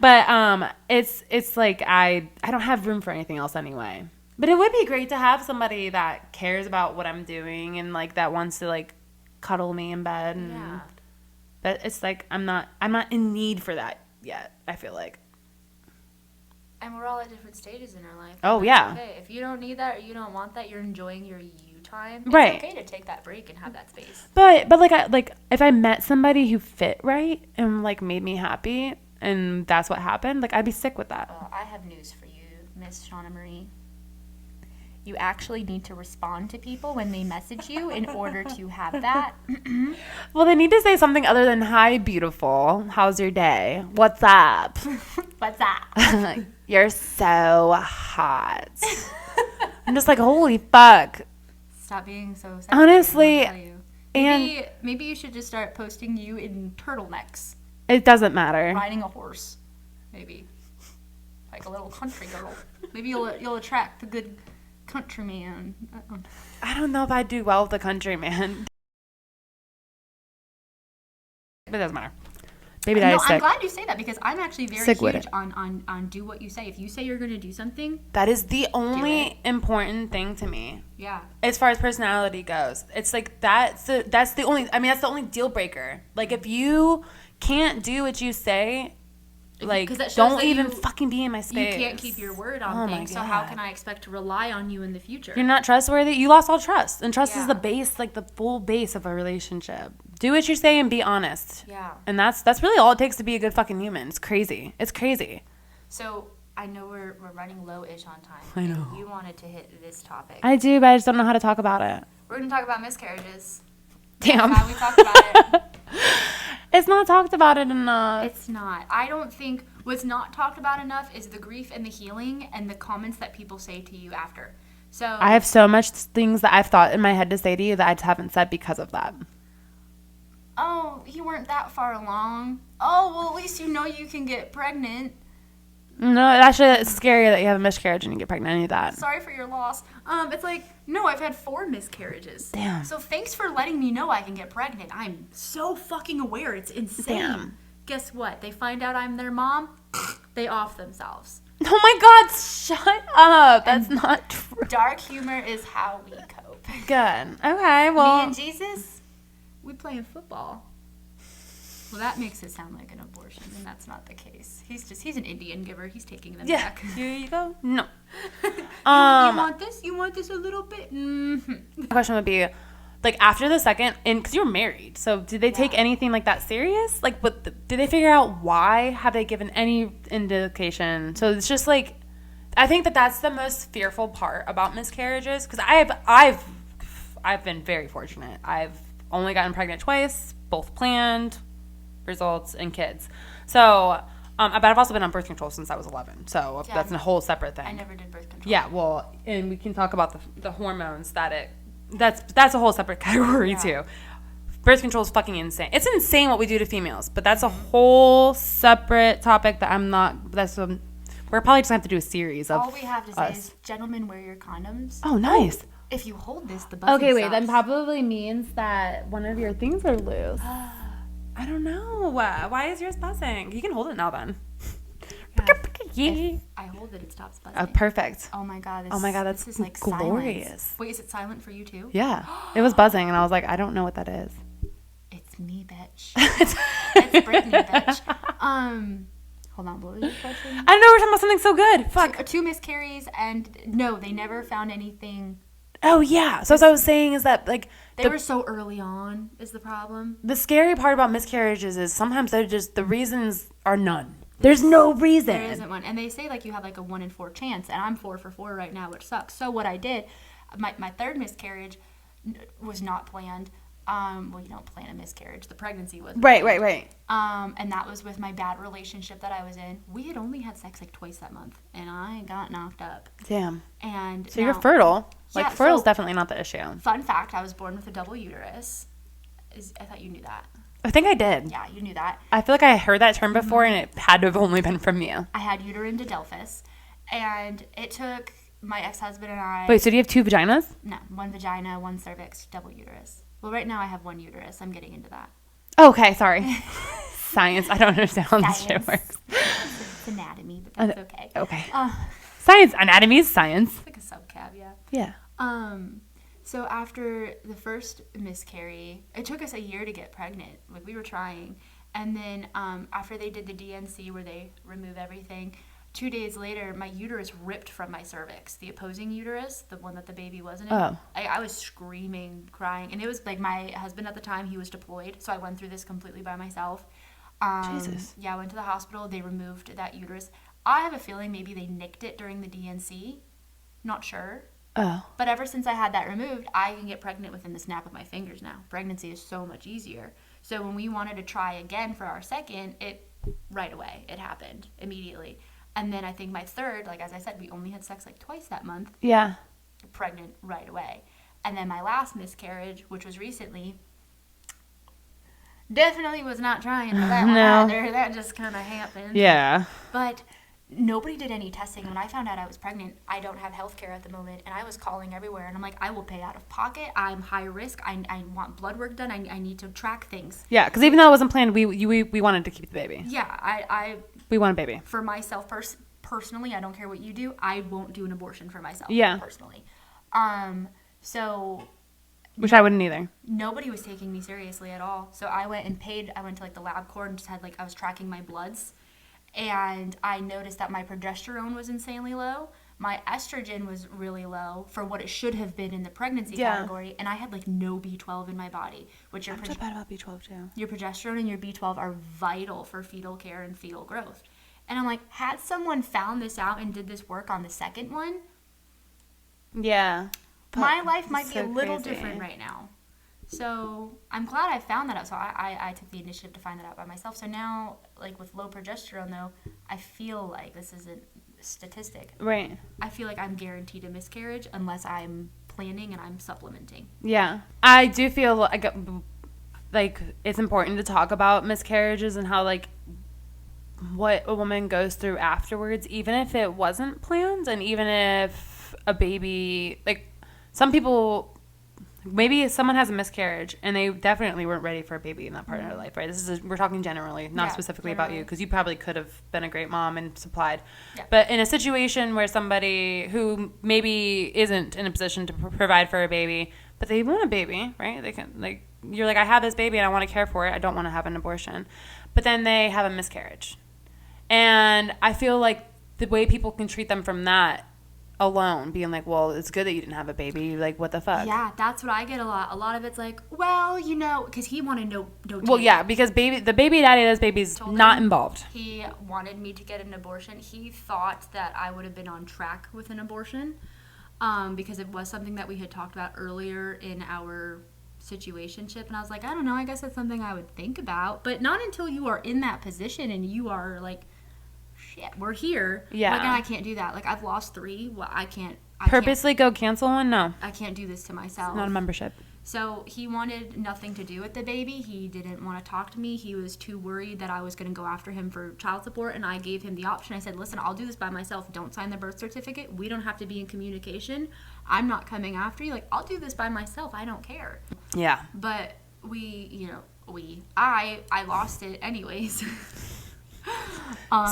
But it's like I don't have room for anything else anyway. But it would be great to have somebody that cares about what I'm doing and like that wants to like cuddle me in bed. And but it's like I'm not in need for that yet, I feel like. And we're all at different stages in our life. Oh, yeah. Okay, if you don't need that or you don't want that, you're enjoying your you time. Right. It's okay to take that break and have that space. But like if I met somebody who fit right and like made me happy and that's what happened, like I'd be sick with that. Well, I have news for you, Miss Shawna Marie. You actually need to respond to people when they message you in order to have that. Well, they need to say something other than, hi, beautiful. How's your day? What's up? What's up? You're so hot. I'm just like, holy fuck. Stop being so sexy. Honestly. Maybe you should just start posting you in turtlenecks. It doesn't matter. Riding a horse. Maybe. Like a little country girl. Maybe you'll attract the good countryman. I don't know if I'd do well with the countryman. But it doesn't matter. Maybe that is sick. I'm glad you say that because I'm actually very huge on do what you say. If you say you're going to do something, that is the only important thing to me. Yeah. As far as personality goes, it's like that's the only deal breaker. Like if you can't do what you say, Like, 'Cause that shows don't that even you- fucking be in my space. You can't keep your word on Oh my things, so how God. can I expect to rely on you in the future? You're not trustworthy. You lost all trust. And trust is Yeah. the base, like the full base of a relationship. Do what you say and be honest. Yeah. And that's really all it takes to be a good fucking human. It's crazy. It's crazy. So I know we're running low-ish on time. I know. You wanted to hit this topic. I do, but I just don't know how to talk about it. We're going to talk about miscarriages. Damn. How we talked about it. It's not talked about it enough. It's not. I don't think what's not talked about enough is the grief and the healing and the comments that people say to you after. So I have so much things that I've thought in my head to say to you that I just haven't said because of that. oh, you weren't that far along. Oh, well, at least you know you can get pregnant. No, actually, it's scary that you have a miscarriage and you get pregnant. I knew that. Sorry for your loss. It's like, no, I've had 4 miscarriages. Damn. So thanks for letting me know I can get pregnant. I'm so fucking aware. It's insane. Damn. Guess what? They find out I'm their mom, they off themselves. Oh my God, shut up. That's not true. Dark humor is how we cope. Good. Okay, well. Me and Jesus, we playing football. Well, that makes it sound like an abortion, and that's not the case. He's an Indian giver. He's taking them Yeah, back. here you go. No. You Um, want this? You want this a little bit? Mm-hmm. the question would be, like, after the second, and because you were married, so did they take Yeah. anything like that serious? Like, what? Did they figure out why? Have they given any indication? So it's just like, I think that's the most fearful part about miscarriages, because I've been very fortunate. I've only gotten pregnant twice, both planned, results, and kids. So, but I've also been on birth control since I was 11. So Yeah, that's a whole separate thing. I never did birth control. Yeah, well, and we can talk about the hormones that's a whole separate category Yeah. too. Birth control is fucking insane. It's insane what we do to females, but that's a whole separate topic that we're probably just gonna have to do a series of All we have to say us. is, gentlemen, wear your condoms. Oh, nice. If you hold this, the buzzing Okay, wait, stops. then probably means that one of your things are loose. I don't know. Why is yours buzzing? You can hold it now then. If I hold it, it stops buzzing. Oh, perfect. Oh my god. That's this is like glorious. silence. Wait, is it silent for you too? Yeah, it was buzzing, and I was like, I don't know what that is. It's me, bitch. It's Brittany, bitch. Hold on. What was your question? I don't know. We're talking about something so good. Fuck. 2 miscarries, and no, they never found anything. Oh yeah. So as I was saying is that like They were so early on. Is the problem? the scary part about miscarriages is sometimes they're just the reasons are none. There's no reason. There isn't one. And they say like you have like a 1 in 4 chance, and I'm 4 for 4 right now, which sucks. So what I did, my 3rd miscarriage was not planned. Well, you don't plan a miscarriage. The pregnancy was. Right. And that was with my bad relationship that I was in. We had only had sex like twice that month, and I got knocked up. Damn. And So you're fertile. Like Yeah, fertile's so- definitely not the issue. Fun fact: I was born with a double uterus. I thought you knew that. I think I did. Yeah, you knew that. I feel like I heard that term before, and it had to have only been from you. I had uterine didelphys, and it took my ex-husband and I. Wait, so do you have 2 vaginas? No, 1 vagina, 1 cervix, double uterus. Well, right now I have 1 uterus. I'm getting into that. Okay, sorry. Science. I don't understand how this shit Science. works. It's anatomy, but that's okay. Okay. Uh, Science. Anatomy is science. it's like a subcab, yeah. Yeah. So after the first miscarry, it took us a year to get pregnant. Like we were trying, and then after they did the DNC where they remove everything, 2 days later, my uterus ripped from my cervix. The opposing uterus, the one that the baby wasn't in. Oh. I was screaming, crying, and it was like my husband at the time. He was deployed, so I went through this completely by myself. Jesus. Yeah, I went to the hospital. They removed that uterus. I have a feeling maybe they nicked it during the DNC. Not sure. Oh. But ever since I had that removed, I can get pregnant within the snap of my fingers now. Pregnancy is so much easier. So when we wanted to try again for our second, right away, it happened immediately. And then I think my 3rd, like as I said, we only had sex like twice that month, Yeah. pregnant right away. And then my last miscarriage, which was recently, definitely was not trying for that one No. either. That just kind of happened. Yeah. But nobody did any testing. When I found out I was pregnant, I don't have health care at the moment, and I was calling everywhere, and I'm like, I will pay out of pocket. I'm high risk. I want blood work done. I need to track things. Yeah, because even though it wasn't planned, we wanted to keep the baby. Yeah, I We want a baby. for myself personally, I don't care what you do. I won't do an abortion for myself. Yeah. Personally. So Which I wouldn't either. nobody was taking me seriously at all. So I went and paid. I went to like the LabCorp and just had like I was tracking my bloods. and I noticed that my progesterone was insanely low. My estrogen was really low for what it should have been in the pregnancy category, and I had like no B12 in my body, which I'm so bad about B12 too. your progesterone and your B12 are vital for fetal care and fetal growth. And I'm like, had someone found this out and did this work on the second one, Yeah. my life might be so a little crazy. different right now. So I'm glad I found that out. So I took the initiative to find that out by myself. So now, like with low progesterone though, I feel like this isn't a statistic. Right. I feel like I'm guaranteed a miscarriage unless I'm planning and I'm supplementing. Yeah. I do feel like it's important to talk about miscarriages and how like what a woman goes through afterwards, even if it wasn't planned, and even if a baby, like some people, maybe someone has a miscarriage and they definitely weren't ready for a baby in that part of their life, right? We're talking generally, not specifically about you, because you probably could have been a great mom and supplied. Yeah. But in a situation where somebody who maybe isn't in a position to provide for a baby, but they want a baby, right? They can, like, you're like, I have this baby and I want to care for it. I don't want to have an abortion. But then they have a miscarriage. And I feel like the way people can treat them from that alone, being like, well, it's good that you didn't have a baby, like, what the fuck? Yeah, that's what I get a lot of it's like, well, you know, because he wanted no well, yeah, because the baby daddy of this baby's not involved. He wanted me to get an abortion. He thought that I would have been on track with an abortion, because it was something that we had talked about earlier in our situationship, and I was like, I don't know, I guess that's something I would think about, but not until you are in that position and you are like, shit, we're here. Yeah. Like, I can't do that. Like, I've lost 3. Well, I can't. Purposely go cancel one? No. I can't do this to myself. It's not a membership. So he wanted nothing to do with the baby. He didn't want to talk to me. He was too worried that I was going to go after him for child support, and I gave him the option. I said, listen, I'll do this by myself. Don't sign the birth certificate. We don't have to be in communication. I'm not coming after you. Like, I'll do this by myself. I don't care. Yeah. But I lost it anyways.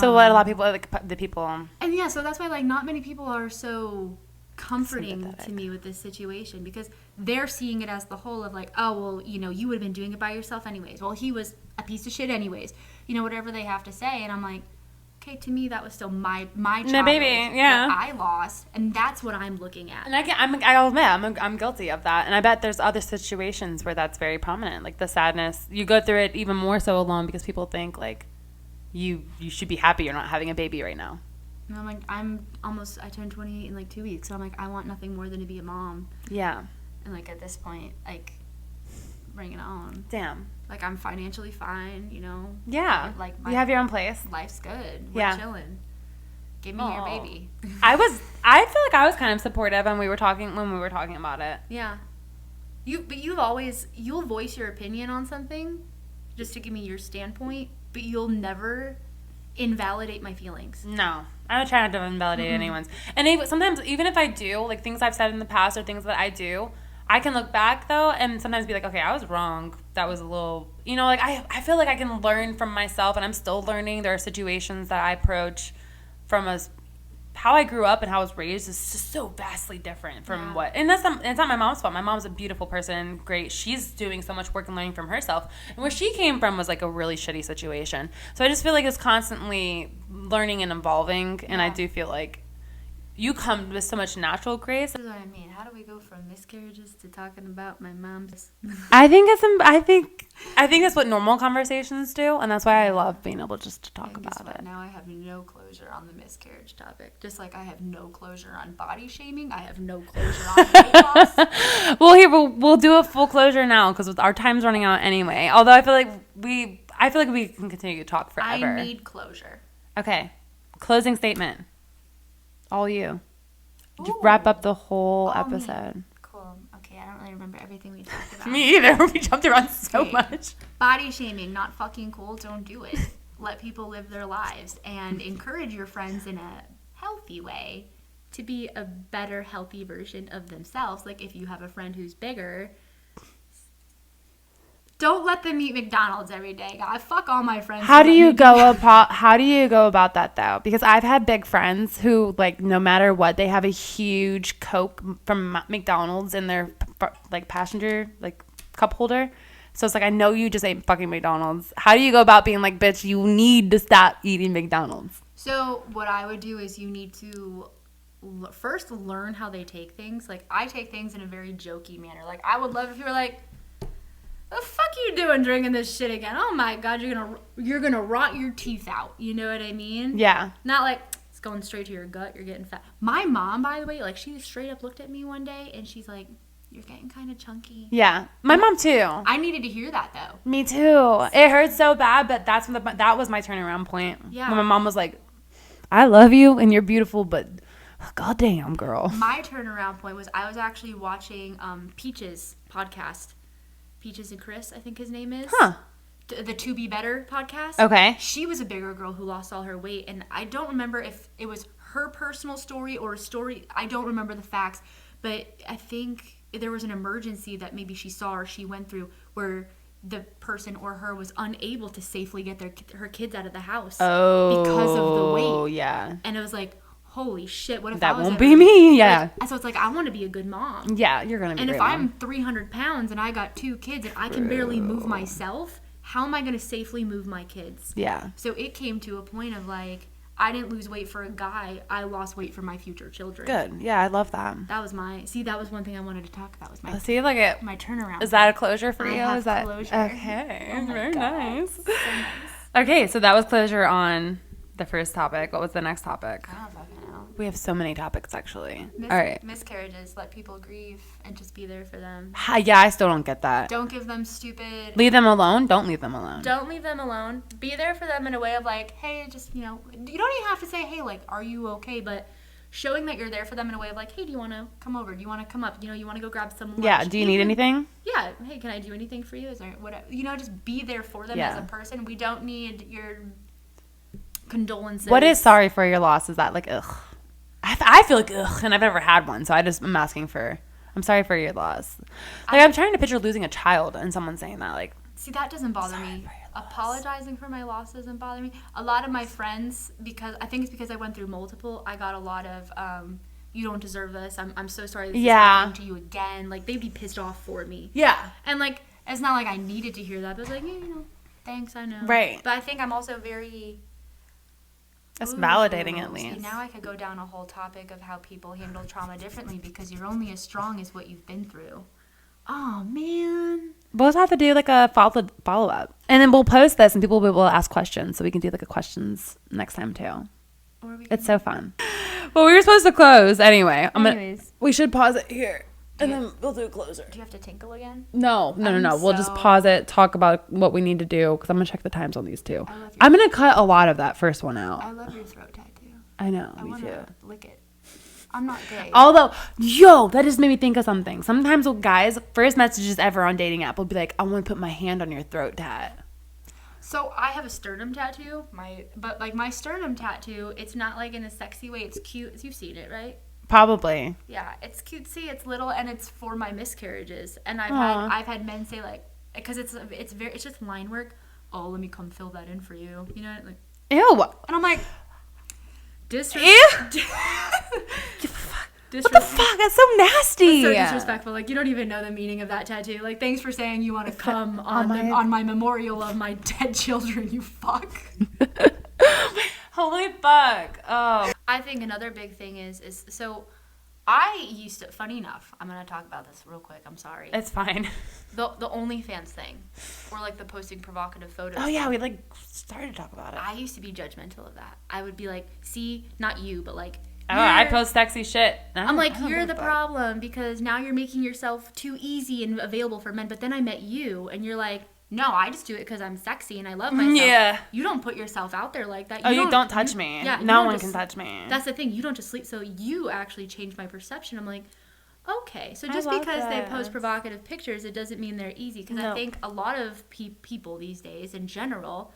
So what a lot of people, like the people. And yeah, so that's why like not many people are so comforting to me with this situation, because they're seeing it as the whole of like, oh, well, you know, you would have been doing it by yourself anyways. Well, he was a piece of shit anyways. You know, whatever they have to say. And I'm like, okay, to me, that was still my child. No, baby, yeah. That I lost, and that's what I'm looking at. And I'll admit, I'm guilty of that. And I bet there's other situations where that's very prominent. Like the sadness, you go through it even more so alone because people think like, you should be happy you're not having a baby right now. And I'm like, I turned 28 in like 2 weeks, so I'm like, I want nothing more than to be a mom. Yeah. And like at this point, like, bring it on. Damn. Like, I'm financially fine, you know. Yeah. Like you have your own place. Life's good. We're chilling. Give me your baby. I feel like I was kind of supportive when we were talking about it. Yeah. You'll voice your opinion on something just to give me your standpoint, but you'll never invalidate my feelings. No. I would try not to invalidate anyone's. And sometimes, even if I do, like things I've said in the past or things that I do, I can look back, though, and sometimes be like, okay, I was wrong. That was a little, you know, like I feel like I can learn from myself, and I'm still learning. There are situations that I approach from how I grew up and how I was raised is just so vastly different from what, and it's not my mom's fault. My mom's a beautiful person, great. She's doing so much work and learning from herself. And where she came from was like a really shitty situation. So I just feel like it's constantly learning and evolving, and I do feel like you come with so much natural grace. That's what I mean. How do we go from miscarriages to talking about my mom's? I think that's what normal conversations do, and that's why I love being able just to talk about it. Now I have no closure on the miscarriage topic. Just like I have no closure on body shaming, I have no closure on weight loss. Well, here we'll do a full closure now because our time's running out anyway. Although I feel like we can continue to talk forever. I need closure. Okay, closing statement. All you. Ooh. Wrap up the whole episode. Me. Cool. Okay, I don't really remember everything we talked about. Me either. We jumped around so much. Body shaming, not fucking cool. Don't do it. Let people live their lives and encourage your friends in a healthy way to be a better, healthy version of themselves. Like if you have a friend who's bigger, don't let them eat McDonald's every day. God, fuck all my friends. How do you go about that though? Because I've had big friends who, like, no matter what, they have a huge Coke from McDonald's in their like passenger like cup holder, So it's like, I know you just ate fucking McDonald's. How do you go about being like, bitch, you need to stop eating McDonald's? So what I would do is you need to first learn how they take things. Like, I take things in a very jokey manner. Like, I would love if you were like, the fuck you doing drinking this shit again? Oh my god, you're gonna rot your teeth out. You know what I mean? Yeah. Not like it's going straight to your gut, you're getting fat. My mom, by the way, like, she straight up looked at me one day and she's like, you're getting kind of chunky. Yeah. My mom too. I needed to hear that though. Me too. It hurt so bad, but that was my turnaround point. Yeah. When my mom was like, I love you and you're beautiful, but goddamn, girl. My turnaround point was I was actually watching Peach's podcast. Peaches and Chris, I think his name is. Huh. The To Be Better podcast. Okay. She was a bigger girl who lost all her weight, and I don't remember if it was her personal story or a story. I don't remember the facts, but I think there was an emergency that maybe she saw or she went through where the person or her was unable to safely get her kids out of the house because of the weight. Yeah. And it was like, holy shit, what if That I was won't ever, be me. Yeah. Like, so it's like, I want to be a good mom. Yeah, you're going to be And a if great I'm mom. 300 pounds and I got 2 kids and I can barely move myself, how am I going to safely move my kids? Yeah. So it came to a point of like, I didn't lose weight for a guy. I lost weight for my future children. Good. Yeah, I love that. That was that was one thing I wanted to talk about was my See, like it. my turnaround. Is that a closure for I you? have Is that closure. okay? Oh my Very God. nice. So nice. Okay, so that was closure on the first topic. What was the next topic? I don't fucking know. We have so many topics actually. All right. Miscarriages. Let people grieve and just be there for them. Yeah, I still don't get that. Don't give them stupid. Leave them alone. Don't leave them alone. Don't leave them alone. Be there for them in a way of like, hey, just, you don't even have to say, hey, like, are you okay? But showing that you're there for them in a way of like, hey, do you want to come over? Do you want to come up? You want to go grab some lunch? Yeah. Do you need anything? Yeah. Hey, can I do anything for you? Is there whatever? Just be there for them Yeah. as a person. We don't need your condolences. What is sorry for your loss? Is that like ugh? I feel like ugh, and I've never had one, so I'm asking for. I'm sorry for your loss. Like I'm trying to picture losing a child and someone saying that like. See, that doesn't bother me. Apologizing for my loss doesn't bother me. A lot of my friends, because I think it's because I went through multiple, I got a lot of, you don't deserve this. I'm so sorry this is happening to you again. Like, they'd be pissed off for me. Yeah. And, like, it's not like I needed to hear that. But it was like, yeah, thanks, I know. Right. But I think I'm also very... That's validating at See, least. now I could go down a whole topic of how people handle trauma differently because you're only as strong as what you've been through. Oh, man. We'll have to do like a follow up, and then we'll post this, and people will be able to ask questions, so we can do like a questions next time too. It's so fun. Well, we were supposed to close anyway. We should pause it here, and then we'll do a closer. Do you have to tinkle again? No. We'll just pause it, talk about what we need to do, because I'm gonna check the times on these two. I'm gonna cut a lot of that first one out. I love your throat tattoo. I know, I me want too. to lick it. I'm not gay. Although, that just made me think of something. Sometimes with guys, first messages ever on dating app will be like, I want to put my hand on your throat tat. So I have a sternum tattoo. But my sternum tattoo, it's not like in a sexy way. It's cute. You've seen it, right? Probably. Yeah, it's cutesy. It's little, and it's for my miscarriages. And Aw. I've had men say like, because it's just line work. Oh, let me come fill that in for you. You know, like. Ew. And I'm like, Ew. What the fuck? That's so nasty. So disrespectful. Like, you don't even know the meaning of that tattoo. Like, thanks for saying you want to come on my memorial of my dead children, you fuck. Holy fuck. Oh. I think another big thing is so I used to, funny enough, I'm going to talk about this real quick. I'm sorry. It's fine. The OnlyFans thing, or like the posting provocative photos. Oh, yeah, we like started to talk about it. I used to be judgmental of that. I would be like, see, not you, but like, Oh, I post sexy shit. I'm like, you're the problem because now you're making yourself too easy and available for men. But then I met you, and you're like, no, I just do it because I'm sexy and I love myself. Yeah. You don't put yourself out there like that. You don't touch me. Yeah. No one can touch me. That's the thing. You don't just sleep. So you actually changed my perception. I'm like, okay. So just because they post provocative pictures, it doesn't mean they're easy. Because I think a lot of people these days in general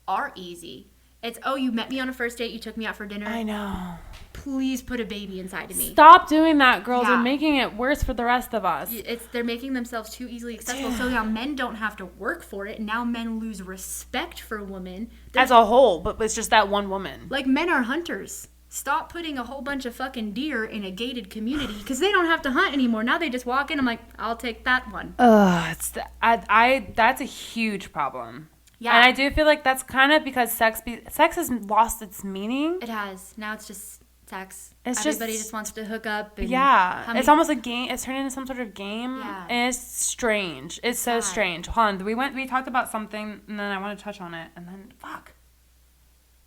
are easy. It's, oh, you met me on a first date. You took me out for dinner. I know. Please put a baby inside of me. Stop doing that, girls. Yeah. You're making it worse for the rest of us. They're making themselves too easily accessible. So now men don't have to work for it. Now men lose respect for women. As a whole, but it's just that one woman. Like, men are hunters. stop putting a whole bunch of fucking deer in a gated community because they don't have to hunt anymore. Now they just walk in. I'm like, I'll take that one. That's a huge problem. Yeah. And I do feel like that's kind of because sex has lost its meaning. It has. Now it's just sex. Everybody just wants to hook up. And it's almost a game. It's turned into some sort of game. Yeah. And it's strange. It's so strange. Hold on. We talked about something, and then I want to touch on it, and then, fuck.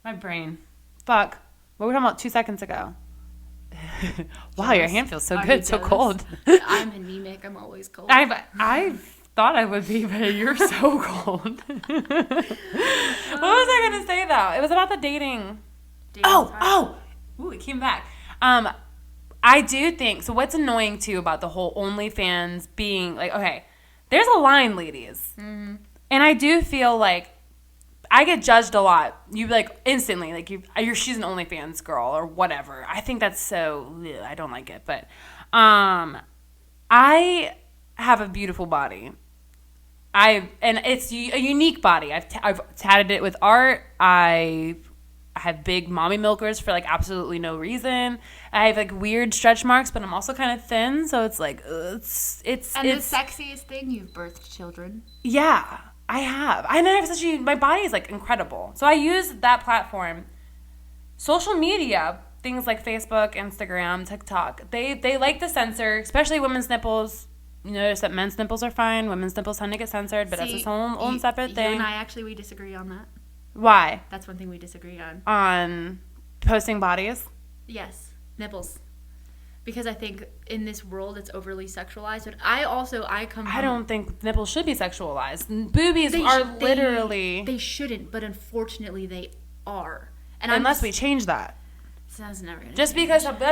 My brain. Fuck. What were we talking about 2 seconds ago? Wow, your hand feels so good, so cold. I'm anemic. I'm always cold. I thought I would be, but you're so cold. What was I going to say, though? It was about the dating. Ooh, it came back. I do think, so what's annoying, too, about the whole OnlyFans being, like, okay, there's a line, ladies. Mm-hmm. And I do feel like I get judged a lot. You like instantly, like she's an OnlyFans girl or whatever. I think that's so, I don't like it. But I have a beautiful body. And it's a unique body. I've tatted it with art. I have big mommy milkers for like absolutely no reason. I have like weird stretch marks, but I'm also kind of thin, so it's like it's the sexiest thing, you've birthed children. Yeah. I have. My body is like incredible. So I use that platform. Social media, things like Facebook, Instagram, TikTok, they like to censor, especially women's nipples. You notice that men's nipples are fine. Women's nipples tend to get censored, but that's its own separate thing. You and I we disagree on that. Why? That's one thing we disagree on. On posting bodies? Yes. Nipples. Because I think in this world it's overly sexualized. But I don't think nipples should be sexualized. Boobies are literally... They shouldn't, but unfortunately they are. And unless we change that. That's never going to change. Just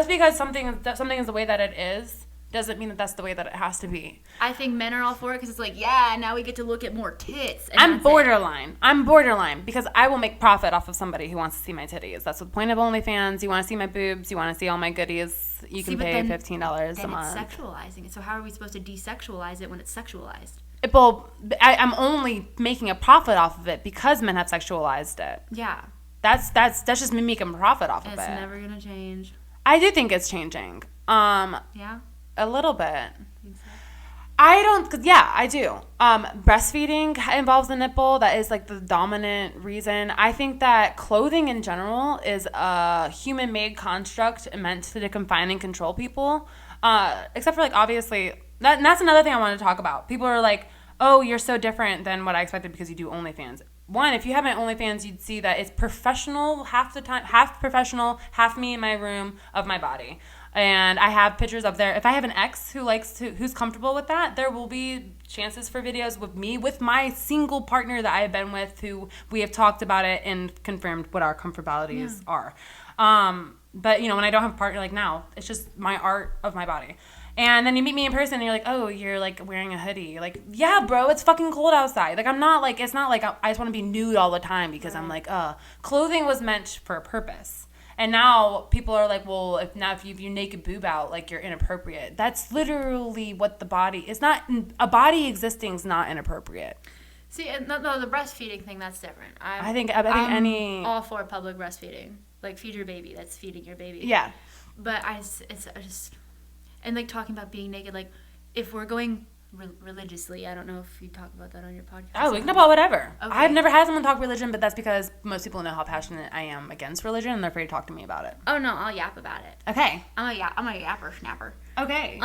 because something is the way that it is, doesn't mean that that's the way that it has to be. I think men are all for it because it's like, yeah, now we get to look at more tits. And I'm borderline because I will make profit off of somebody who wants to see my titties. That's the point of OnlyFans. You want to see my boobs, you want to see all my goodies, you can pay $15 a month. It's sexualizing it. So how are we supposed to desexualize it when it's sexualized? Well, I'm only making a profit off of it because men have sexualized it. Yeah. That's just me making a profit off of it. It's never going to change. I do think it's changing. Yeah? A little bit. I do. Breastfeeding involves the nipple. That is like the dominant reason. I think that clothing in general is a human-made construct meant to confine and control people. Except for like obviously, that's another thing I want to talk about. People are like, oh, you're so different than what I expected because you do OnlyFans. One, if you have an OnlyFans, you'd see that it's professional half the time, half professional, half me in my room of my body. And I have pictures up there. If I have an ex who's comfortable with that, there will be chances for videos with me, with my single partner that I have been with, who we have talked about it and confirmed what our comfortabilities are. But, when I don't have a partner like now, it's just my art of my body. And then you meet me in person and you're like, oh, you're like wearing a hoodie. Like, yeah, bro, it's fucking cold outside. Like, I'm not like, it's not like I just want to be nude all the time because I'm like, clothing was meant for a purpose. And now people are like, well, if you naked boob out, like you're inappropriate. That's literally what the body is. Not a body existing is not inappropriate. See, no, the breastfeeding thing, that's different. I think any all for public breastfeeding, like feed your baby. That's feeding your baby. Yeah. But I just and like talking about being naked, like if we're going religiously, I don't know if you talk about that on your podcast. Oh, we can talk about whatever. Okay. I've never had someone talk religion, but that's because most people know how passionate I am against religion, and they're afraid to talk to me about it. Oh no, I'll yap about it. Okay. I'm a yapper snapper. Okay.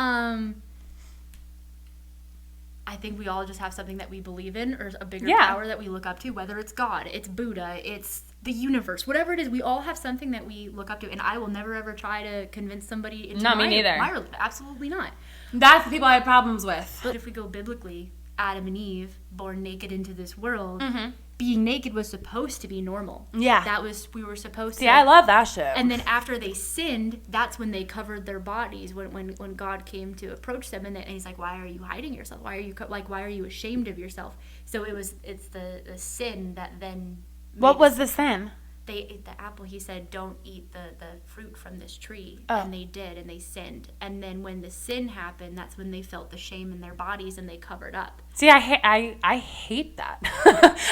I think we all just have something that we believe in, or a bigger power that we look up to, whether it's God, it's Buddha, it's the universe, whatever it is. We all have something that we look up to, and I will never ever try to convince somebody into me neither. my religion. Absolutely not. That's the people I have problems with. But if we go biblically, Adam and Eve, born naked into this world, being naked was supposed to be normal. Yeah. We were supposed to. See, I love that shit. And then after they sinned, that's when they covered their bodies, when God came to approach them, and he's like, why are you hiding yourself? Why are you ashamed of yourself? So it's the sin that then... What was the sin? They ate the apple. He said, don't eat the fruit from this tree. Oh. And they did, and they sinned. And then when the sin happened, that's when they felt the shame in their bodies, and they covered up. See, I hate that.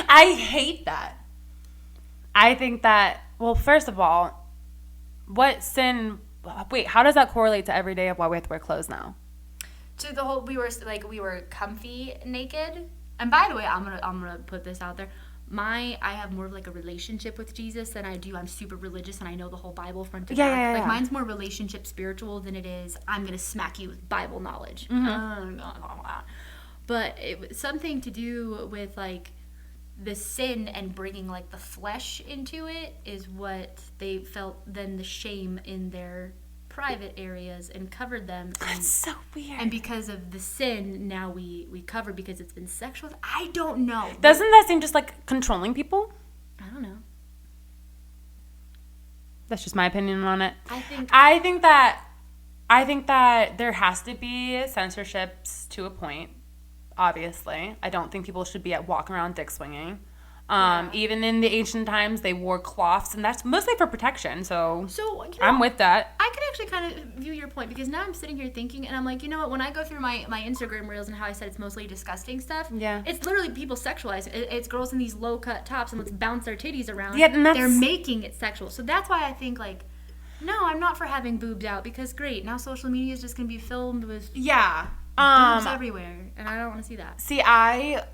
I hate that. I think that, well, first of all, what sin? Wait, how does that correlate to every day of why we have to wear clothes now? To the whole, we were comfy naked. And by the way, I'm gonna put this out there. I have more of like a relationship with Jesus than I do. I'm super religious and I know the whole Bible front to back. Yeah. Like mine's more relationship spiritual than it is I'm gonna smack you with Bible knowledge. But it was something to do with like the sin and bringing like the flesh into it is what they felt then the shame in their private areas and covered them. That's so weird. And because of the sin, now we cover because it's been sexual. I don't know. Doesn't that seem just like controlling people? I don't know. That's just my opinion on it. I think that there has to be censorships to a point. Obviously, I don't think people should be walking around dick swinging. Even in the ancient times, they wore cloths, and that's mostly for protection. So I'm with that. I could actually kind of view your point because now I'm sitting here thinking, and I'm like, you know what? When I go through my Instagram reels and how I said it's mostly disgusting stuff, it's literally people sexualizing. It's girls in these low cut tops and let's bounce their titties around. Yeah, and they're making it sexual. So that's why I think like, no, I'm not for having boobs out because great, now social media is just gonna be filmed with boobs everywhere, and I don't want to see that. See, I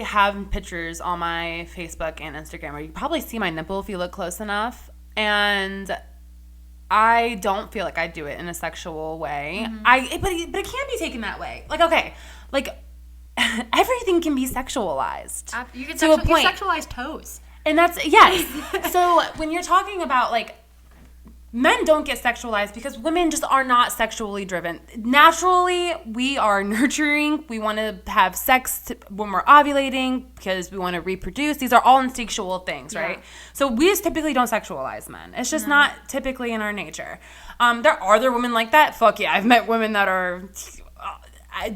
have pictures on my Facebook and Instagram where you can probably see my nipple if you look close enough, and I don't feel like I do it in a sexual way. But it can't be taken that way. Like, okay, like everything can be sexualized. You can to a point. You sexualize toes, and that's yes. So when you're talking about like. Men don't get sexualized because women just are not sexually driven. Naturally, we are nurturing. We want to have sex when we're ovulating because we want to reproduce. These are all instinctual things, right? So we just typically don't sexualize men. It's just not typically in our nature. There are other women like that. Fuck yeah. I've met women that are...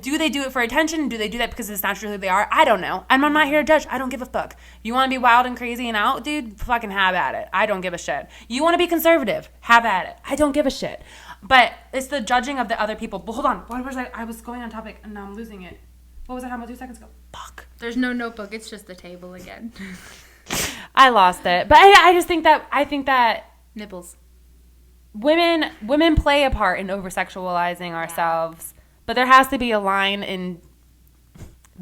do they do it for attention? Do they do that because it's naturally who they are? I don't know. I'm not here to judge. I don't give a fuck. You want to be wild and crazy and out, dude? Fucking have at it. I don't give a shit. You want to be conservative? Have at it. I don't give a shit. But it's the judging of the other people. But hold on. What was I was going on topic and now I'm losing it. What was I talking about 2 seconds ago? Fuck. There's no notebook. It's just the table again. I lost it. But I just think that nipples. Women play a part in over-sexualizing ourselves. But there has to be a line in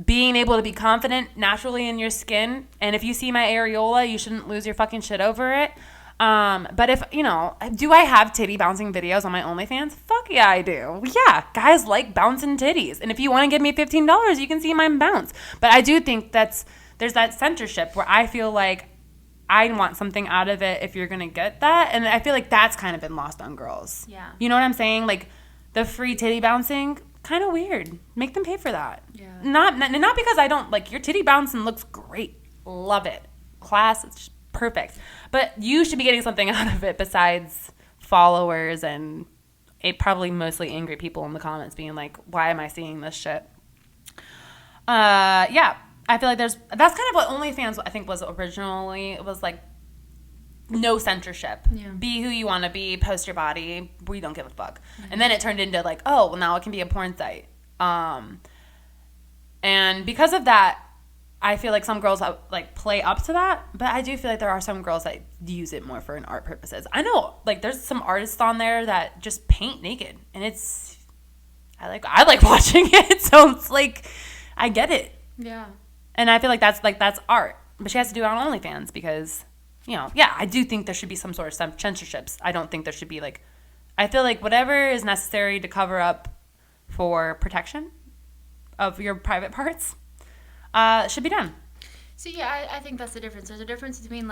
being able to be confident naturally in your skin. And if you see my areola, you shouldn't lose your fucking shit over it. But if, do I have titty bouncing videos on my OnlyFans? Fuck yeah, I do. Yeah, guys like bouncing titties. And if you want to give me $15, you can see mine bounce. But I do think there's that censorship where I feel like I want something out of it if you're going to get that. And I feel like that's kind of been lost on girls. Yeah. You know what I'm saying? Like the free titty bouncing... kind of weird. Make them pay for that. Yeah. Not because I don't like your titty bouncing looks great. Love it. Class, it's just perfect. But you should be getting something out of it besides followers and probably mostly angry people in the comments being like, why am I seeing this shit? Yeah. I feel like that's kind of what OnlyFans I think was originally. It was like no censorship. Yeah. Be who you want to be. Post your body. We don't give a fuck. Mm-hmm. And then it turned into like, oh, well, now it can be a porn site. And because of that, I feel like some girls like play up to that. But I do feel like there are some girls that use it more for an art purposes. I know, like, there's some artists on there that just paint naked, and I like watching it. So it's like, I get it. Yeah. And I feel like that's art. But she has to do it on OnlyFans because. Yeah, I do think there should be some sort of censorships. I don't think there should be I feel like whatever is necessary to cover up for protection of your private parts should be done. So yeah, I think that's the difference. There's a difference between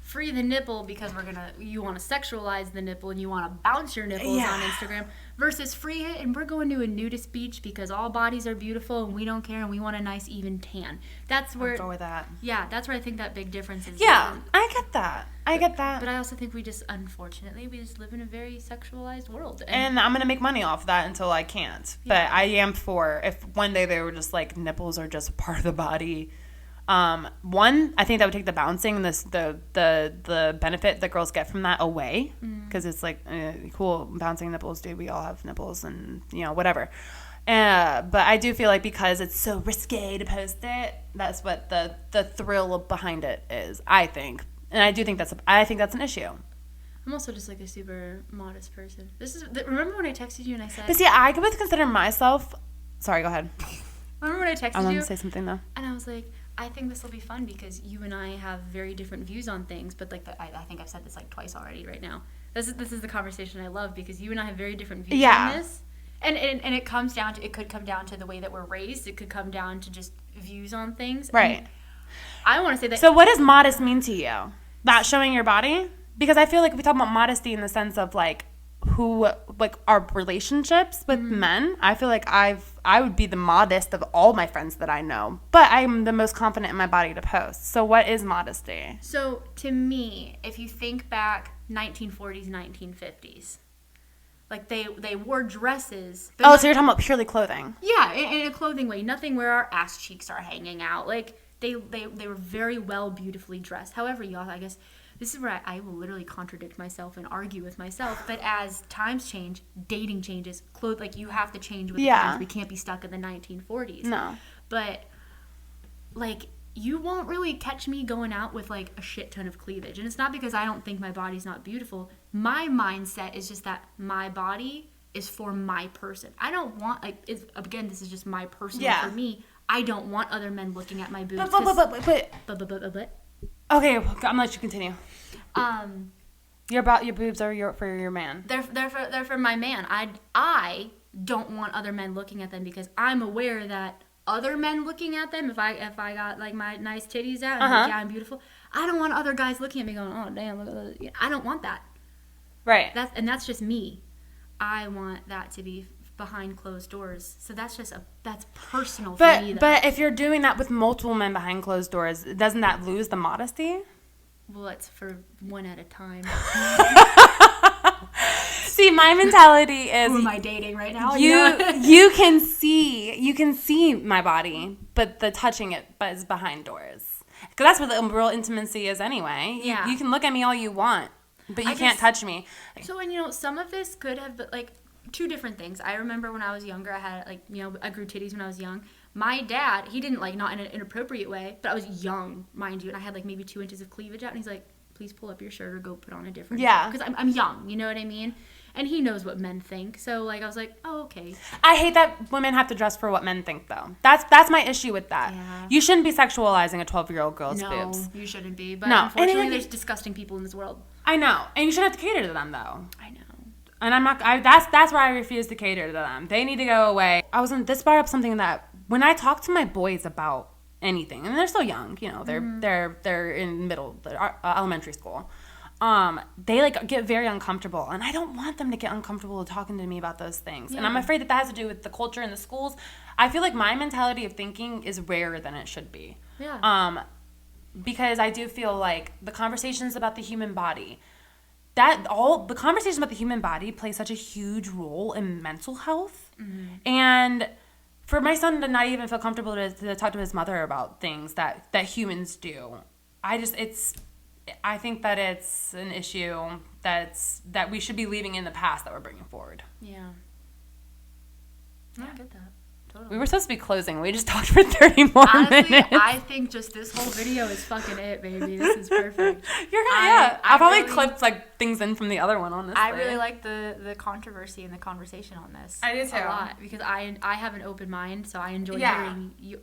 free the nipple because you want to sexualize the nipple and you want to bounce your nipples on Instagram versus free it and we're going to a nudist beach because all bodies are beautiful and we don't care and we want a nice even tan. That's where I'll go with that. Yeah, that's where I think that big difference is. Yeah, I get that. But I also think unfortunately, we just live in a very sexualized world. And I'm going to make money off that until I can't. Yeah. But I am for if one day they were just nipples are just part of the body. One, I think that would take the bouncing, the benefit that girls get from that away, because it's cool bouncing nipples, dude. We all have nipples, and whatever. But I do feel like because it's so risque to post it, that's what the thrill behind it is. I think, and I do think that's an issue. I'm also just like a super modest person. Remember when I texted you and I said... But see, I would consider myself... Sorry, go ahead. Remember when I texted you? I wanted to say something, though. And I was like, I think this will be fun because you and I have very different views on things. But like, I think I've said this like twice already right now. This is the conversation I love because you and I have very different views on this. And it comes down to, it could come down to the way that we're raised. It could come down to just views on things. Right. And I want to say that... So what does modest mean to you? Not showing your body? Because I feel like we talk about modesty in the sense of like our relationships with men. I feel like I would be the modest of all my friends that I know, but I'm the most confident in my body to post. So what is modesty? So to me, if you think back 1940s, 1950s, like they wore dresses. So you're talking about purely clothing? Yeah, in a clothing way. Nothing where our ass cheeks are hanging out. Like they were very well, beautifully dressed. However, y'all, I guess this is where I will literally contradict myself and argue with myself. But as times change, dating changes, like you have to change with the times. We can't be stuck in the 1940s. No. But like you won't really catch me going out with like a shit ton of cleavage. And it's not because I don't think my body's not beautiful. My mindset is just that my body is for my person. I don't want again, this is just my personal for me. I don't want other men looking at my boobs. But. Okay, I'm gonna let you continue. Your boobs are for your man. They're for my man. I don't want other men looking at them because I'm aware that other men looking at them, if I got like my nice titties out and like, yeah, I'm beautiful, I don't want other guys looking at me going, oh damn, look at that. I don't want that. Right. That's just me. I want that to be behind closed doors. So that's personal for me though. But if you're doing that with multiple men behind closed doors, doesn't that lose the modesty? Well, it's for one at a time. See, my mentality is... Who am I dating right now? You can see my body, but the touching it is behind doors. Because that's where the real intimacy is anyway. Yeah. You can look at me all you want, but you can't touch me. So, and some of this could have been like two different things. I remember when I was younger, I had I grew titties when I was young. My dad, he didn't not in an inappropriate way, but I was young, mind you, and I had maybe 2 inches of cleavage out, and he's like, please pull up your shirt or go put on a different shirt. Because I'm young, you know what I mean? And he knows what men think. So I was like, oh, okay. I hate that women have to dress for what men think, though. That's my issue with that. Yeah. You shouldn't be sexualizing a 12-year-old girl's boobs. No, you shouldn't be. But no. Unfortunately, there's disgusting people in this world. I know. And you shouldn't have to cater to them, though. I know. And I'm not. That's where I refuse to cater to them. They need to go away. This brought up something that when I talk to my boys about anything, and they're still young, they're in elementary school. They get very uncomfortable, and I don't want them to get uncomfortable talking to me about those things. Yeah. And I'm afraid that has to do with the culture in the schools. I feel like my mentality of thinking is rarer than it should be. Yeah. Because I do feel like the conversations about the human body. The conversations about the human body play such a huge role in mental health. Mm-hmm. And for my son to not even feel comfortable to talk to his mother about things that humans do, I think that it's an issue that we should be leaving in the past that we're bringing forward. Yeah. I get that. Totally. We were supposed to be closing. We just talked for 30 more minutes. I think just this whole video is fucking it, baby. This is perfect. I'll probably clip things in from the other one, honestly. I really like the controversy and the conversation on this. I do too. A lot because I have an open mind, so I enjoy hearing you.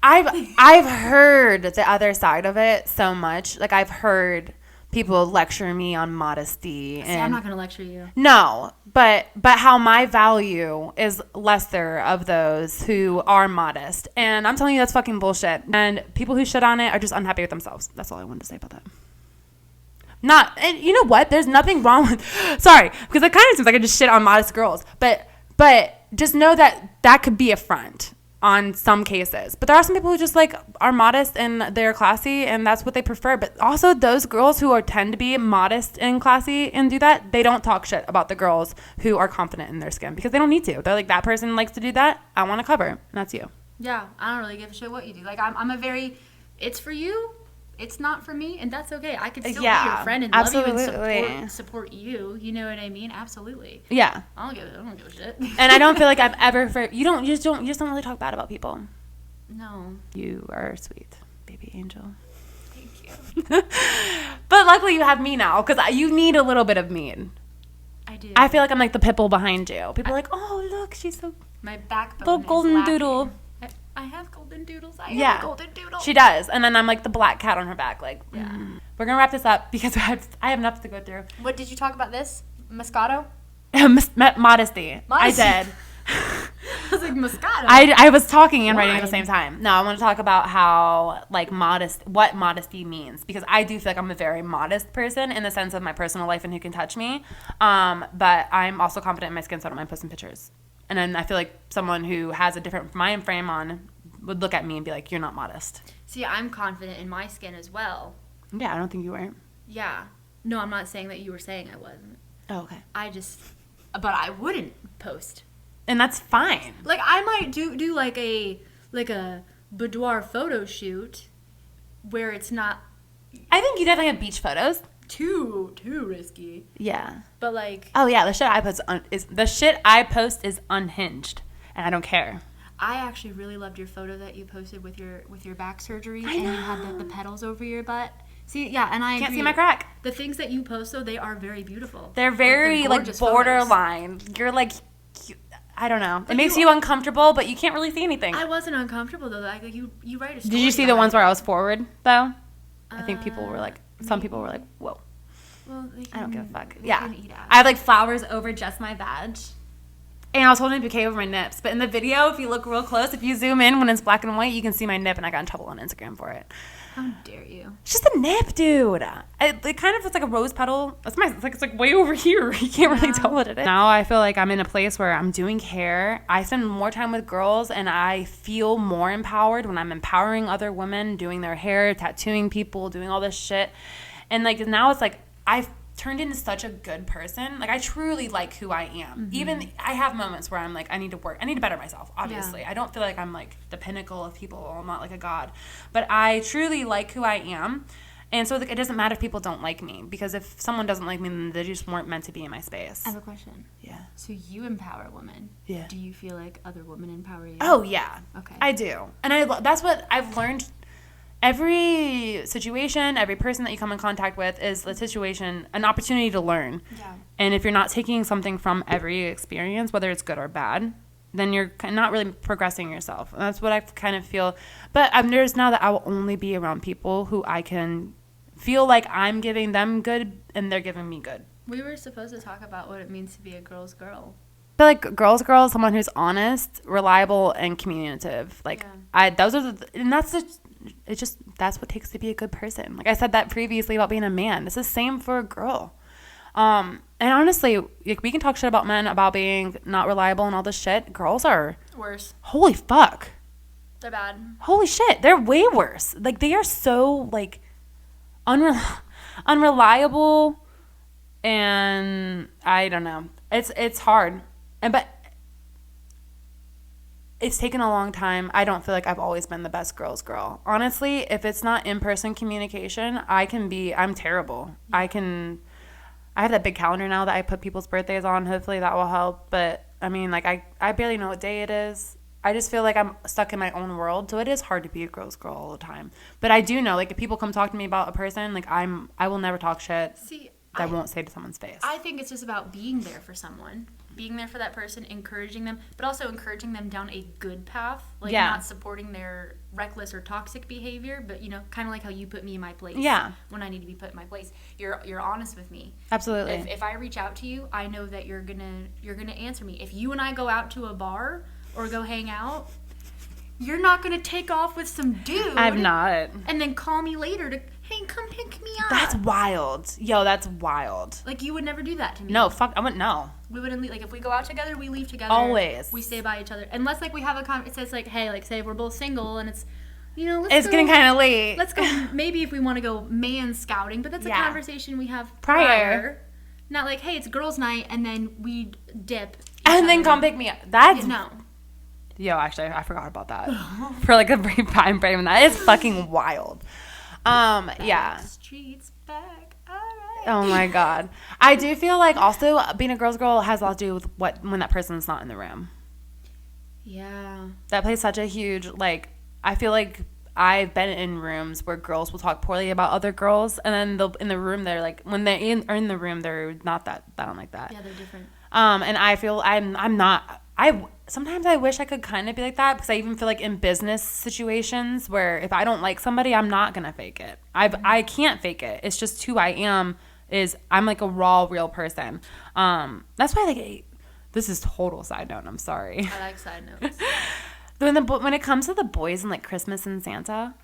I've heard the other side of it so much. Like I've heard people lecture me on modesty. See, I'm not going to lecture you. No, but how my value is lesser of those who are modest. And I'm telling you, that's fucking bullshit. And people who shit on it are just unhappy with themselves. That's all I wanted to say about that. And you know what? There's nothing wrong with, sorry, because it kind of seems like I just shit on modest girls. But just know that could be a front on some cases. But there are some people who just are modest and they're classy and that's what they prefer. But also those girls who tend to be modest and classy and do that, they don't talk shit about the girls who are confident in their skin because they don't need to. They're like, that person likes to do that. I want to cover. And that's you. Yeah. I don't really give a shit what you do. It's for you. It's not for me, and that's okay. I could still be your friend and love you and support you. You know what I mean? Absolutely. Yeah. I don't give a shit. And I don't feel like I've ever. You just don't really talk bad about people. No. You are sweet, baby angel. Thank you. But luckily you have me now because you need a little bit of me. I do. I feel like I'm like the pitbull behind you. People are like, oh, look, she's so My backbone little is golden lacking. doodle. I have golden doodles. I Yeah. have a golden doodle. She does. And then I'm like the black cat on her back. Like, Yeah. We're going to wrap this up because I have enough to go through. What did you talk about this? Moscato? Modesty. I did. I was like, Moscato? I was talking and writing at the Why? same time. No, I want to talk about how, like, what modesty means. Because I do feel like I'm a very modest person in the sense of my personal life and who can touch me. But I'm also confident in my skin, so I don't mind posting pictures. And then I feel like someone who has a different mind frame on would look at me and be like, you're not modest. See, I'm confident in my skin as well. Yeah, I don't think you were. Yeah. No, I'm not saying that you were saying I wasn't. Oh, okay. But I wouldn't post. And that's fine. Like, I might do like a boudoir photo shoot where it's not I think you definitely have beach photos. too risky. Yeah. But like, Oh yeah, the shit I post is unhinged, and I don't care. I actually really loved your photo that you posted with your back surgery, I and you know. had the petals over your butt. See, yeah, and I Can't agree. see my crack. The things that you post, though, they are very beautiful. They're very They're like gorgeous photos. borderline. You're like, I don't know. But It makes you- you uncomfortable, but you can't really see anything. I wasn't uncomfortable though. Like you write a story. Did you see the behind ones it. where I was forward though? I think people were like, some people were like, whoa. Well, I don't give a fuck. they Yeah. can eat ass. I had like flowers over just my badge. And I was holding a bouquet over my nips. But in the video, if you look real close, if you zoom in when it's black and white, you can see my nip, and I got in trouble on Instagram for it. How dare you? It's just a nip, dude. It kind of looks like a rose petal. It's like way over here. You can't really tell what it is. Now I feel like I'm in a place where I'm doing hair. I spend more time with girls, and I feel more empowered when I'm empowering other women, doing their hair, tattooing people, doing all this shit. And like now it's like I've turned into such a good person. Like I truly like who I am. Even I have moments where I'm like, I need to work. I need to better myself, obviously. Yeah. I don't feel like I'm like the pinnacle of people. I'm not like a god. But I truly like who I am. And so like, it doesn't matter if people don't like me. Because if someone doesn't like me, then they just weren't meant to be in my space. I have a question. Yeah. So you empower women. Yeah. Do you feel like other women empower you? Oh, yeah. Okay. I do. And that's what I've learned. Every situation, every person that you come in contact with is a situation, an opportunity to learn. Yeah. And if you're not taking something from every experience, whether it's good or bad, then you're not really progressing yourself. And that's what I kind of feel. But I've noticed now that I will only be around people who I can feel like I'm giving them good and they're giving me good. We were supposed to talk about what it means to be a girl's girl. I feel like girl is someone who's honest, reliable, and communicative. Like that's what it takes to be a good person. Like I said that previously about being a man. It's the same for a girl. And honestly, like, we can talk shit about men about being not reliable and all this shit. Girls are Worse. holy fuck. They're bad. Holy shit, they're way worse. Like they are so like unreliable, and I don't know. It's hard, but it's taken a long time. I don't feel like I've always been the best girl's girl. Honestly, if it's not in-person communication, I'm terrible. I have that big calendar now that I put people's birthdays on. Hopefully that will help. But I mean, like I barely know what day it is. I just feel like I'm stuck in my own world. So it is hard to be a girl's girl all the time. But I do know, like, if people come talk to me about a person, like I will never talk shit See, that I won't say to someone's face. I think it's just about being there for someone, being there for that person, encouraging them, but also encouraging them down a good path, like Yeah. not supporting their reckless or toxic behavior, but kind of like how you put me in my place. Yeah. When I need to be put in my place, you're honest with me. Absolutely. If I reach out to you, I know that you're gonna answer me. If you and I go out to a bar or go hang out, you're not gonna take off with some dude. I'm not. And then call me later to, hey, come pick me up. That's wild. Yo, that's wild. like you would never do that to me. No, fuck. I wouldn't know. We wouldn't leave. Like if we go out together, we leave together. Always. We stay by each other. Unless like we have it says like, hey, like say we're both single and it's, let's It's go, getting kind of late. Let's go. Maybe if we want to go man scouting, but that's a Yeah. conversation we have Prior. Not like, hey, it's girls' night, and then we dip. And then come pick me up. That's No. Yo, actually, I forgot about that. For like a brief time frame, and that is fucking wild. Yeah. Streets back. All right. Oh my god. I do feel like also being a girl's girl has a lot to do with when that person's not in the room. Yeah. That plays such a huge, like, I feel like I've been in rooms where girls will talk poorly about other girls, and then they'll in the room they're like, when they're in the room, they're not that down like that. Yeah, they're different. And I feel I'm not. Sometimes I wish I could kind of be like that, because I even feel like in business situations where if I don't like somebody, I'm not gonna fake it. I can't fake it. It's just who I am. I'm like a raw, real person. That's why like this is total side note. I'm sorry. I like side notes. When it comes to the boys and like Christmas and Santa,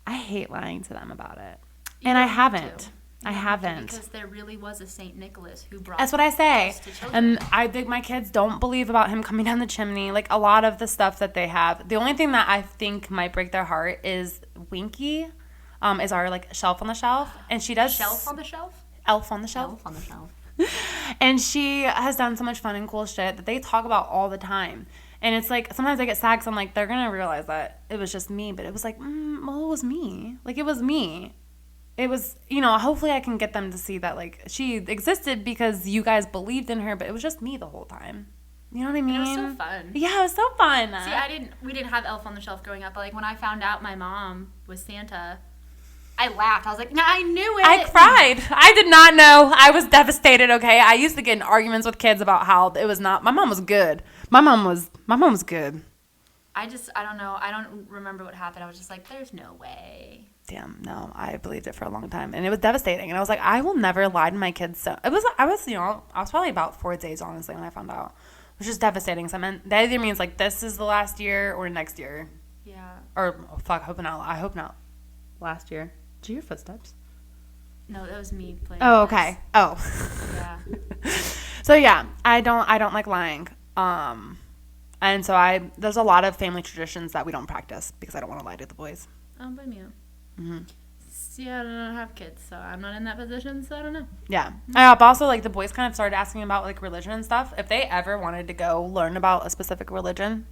I hate lying to them about it, and I haven't. I haven't. Because there really was a Saint Nicholas who brought. That's what I say. gifts to children. And I think my kids don't believe about him coming down the chimney. Like a lot of the stuff that they have. The only thing that I think might break their heart is Winky, is our like shelf on the shelf, and she does Shelf on the shelf. Elf on the shelf. Elf on the shelf. And she has done so much fun and cool shit that they talk about all the time. And it's like sometimes I get sad because I'm like, they're gonna realize that it was just me, but it was like, well, it was me. Like it was me. It was, hopefully I can get them to see that, like, she existed because you guys believed in her, but it was just me the whole time. You know what I mean? It was so fun. Yeah, it was so fun. See, we didn't have Elf on the Shelf growing up, but, like, when I found out my mom was Santa, I laughed. I was like, nah, I knew it. I cried. I did not know. I was devastated, okay? I used to get in arguments with kids about how it was not, my mom was good. My mom was good. I don't know. I don't remember what happened. I was just like, there's no way. Damn, no, I believed it for a long time, and it was devastating. And I was like, I will never lie to my kids. So I was probably about 4 days, honestly, when I found out, which is devastating. So that either means like this is the last year or next year. Yeah. Or fuck, I hope not. Last year. Did you hear footsteps? No, that was me playing. Oh, okay. Oh. Yeah. So yeah, I don't like lying. And so there's a lot of family traditions that we don't practice because I don't want to lie to the boys. I don't blame you. Mm-hmm. See, I don't have kids, so I'm not in that position, so I don't know. Yeah. I've also, like, the boys kind of started asking about, like, religion and stuff. If they ever wanted to go learn about a specific religion,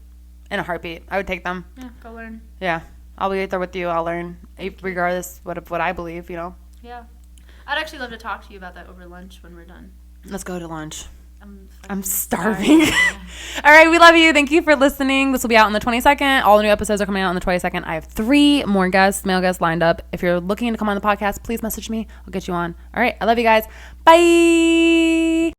in a heartbeat, I would take them. Yeah, go learn. Yeah. I'll be there with you. I'll learn, regardless of what I believe, Yeah. I'd actually love to talk to you about that over lunch when we're done. Let's go to lunch. I'm starving. All right, we love you. Thank you for listening. This will be out on the 22nd. All the new episodes are coming out on the 22nd. I have 3 more male guests lined up. If you're looking to come on the podcast, please message me. I'll get you on. All right, I love you guys. Bye.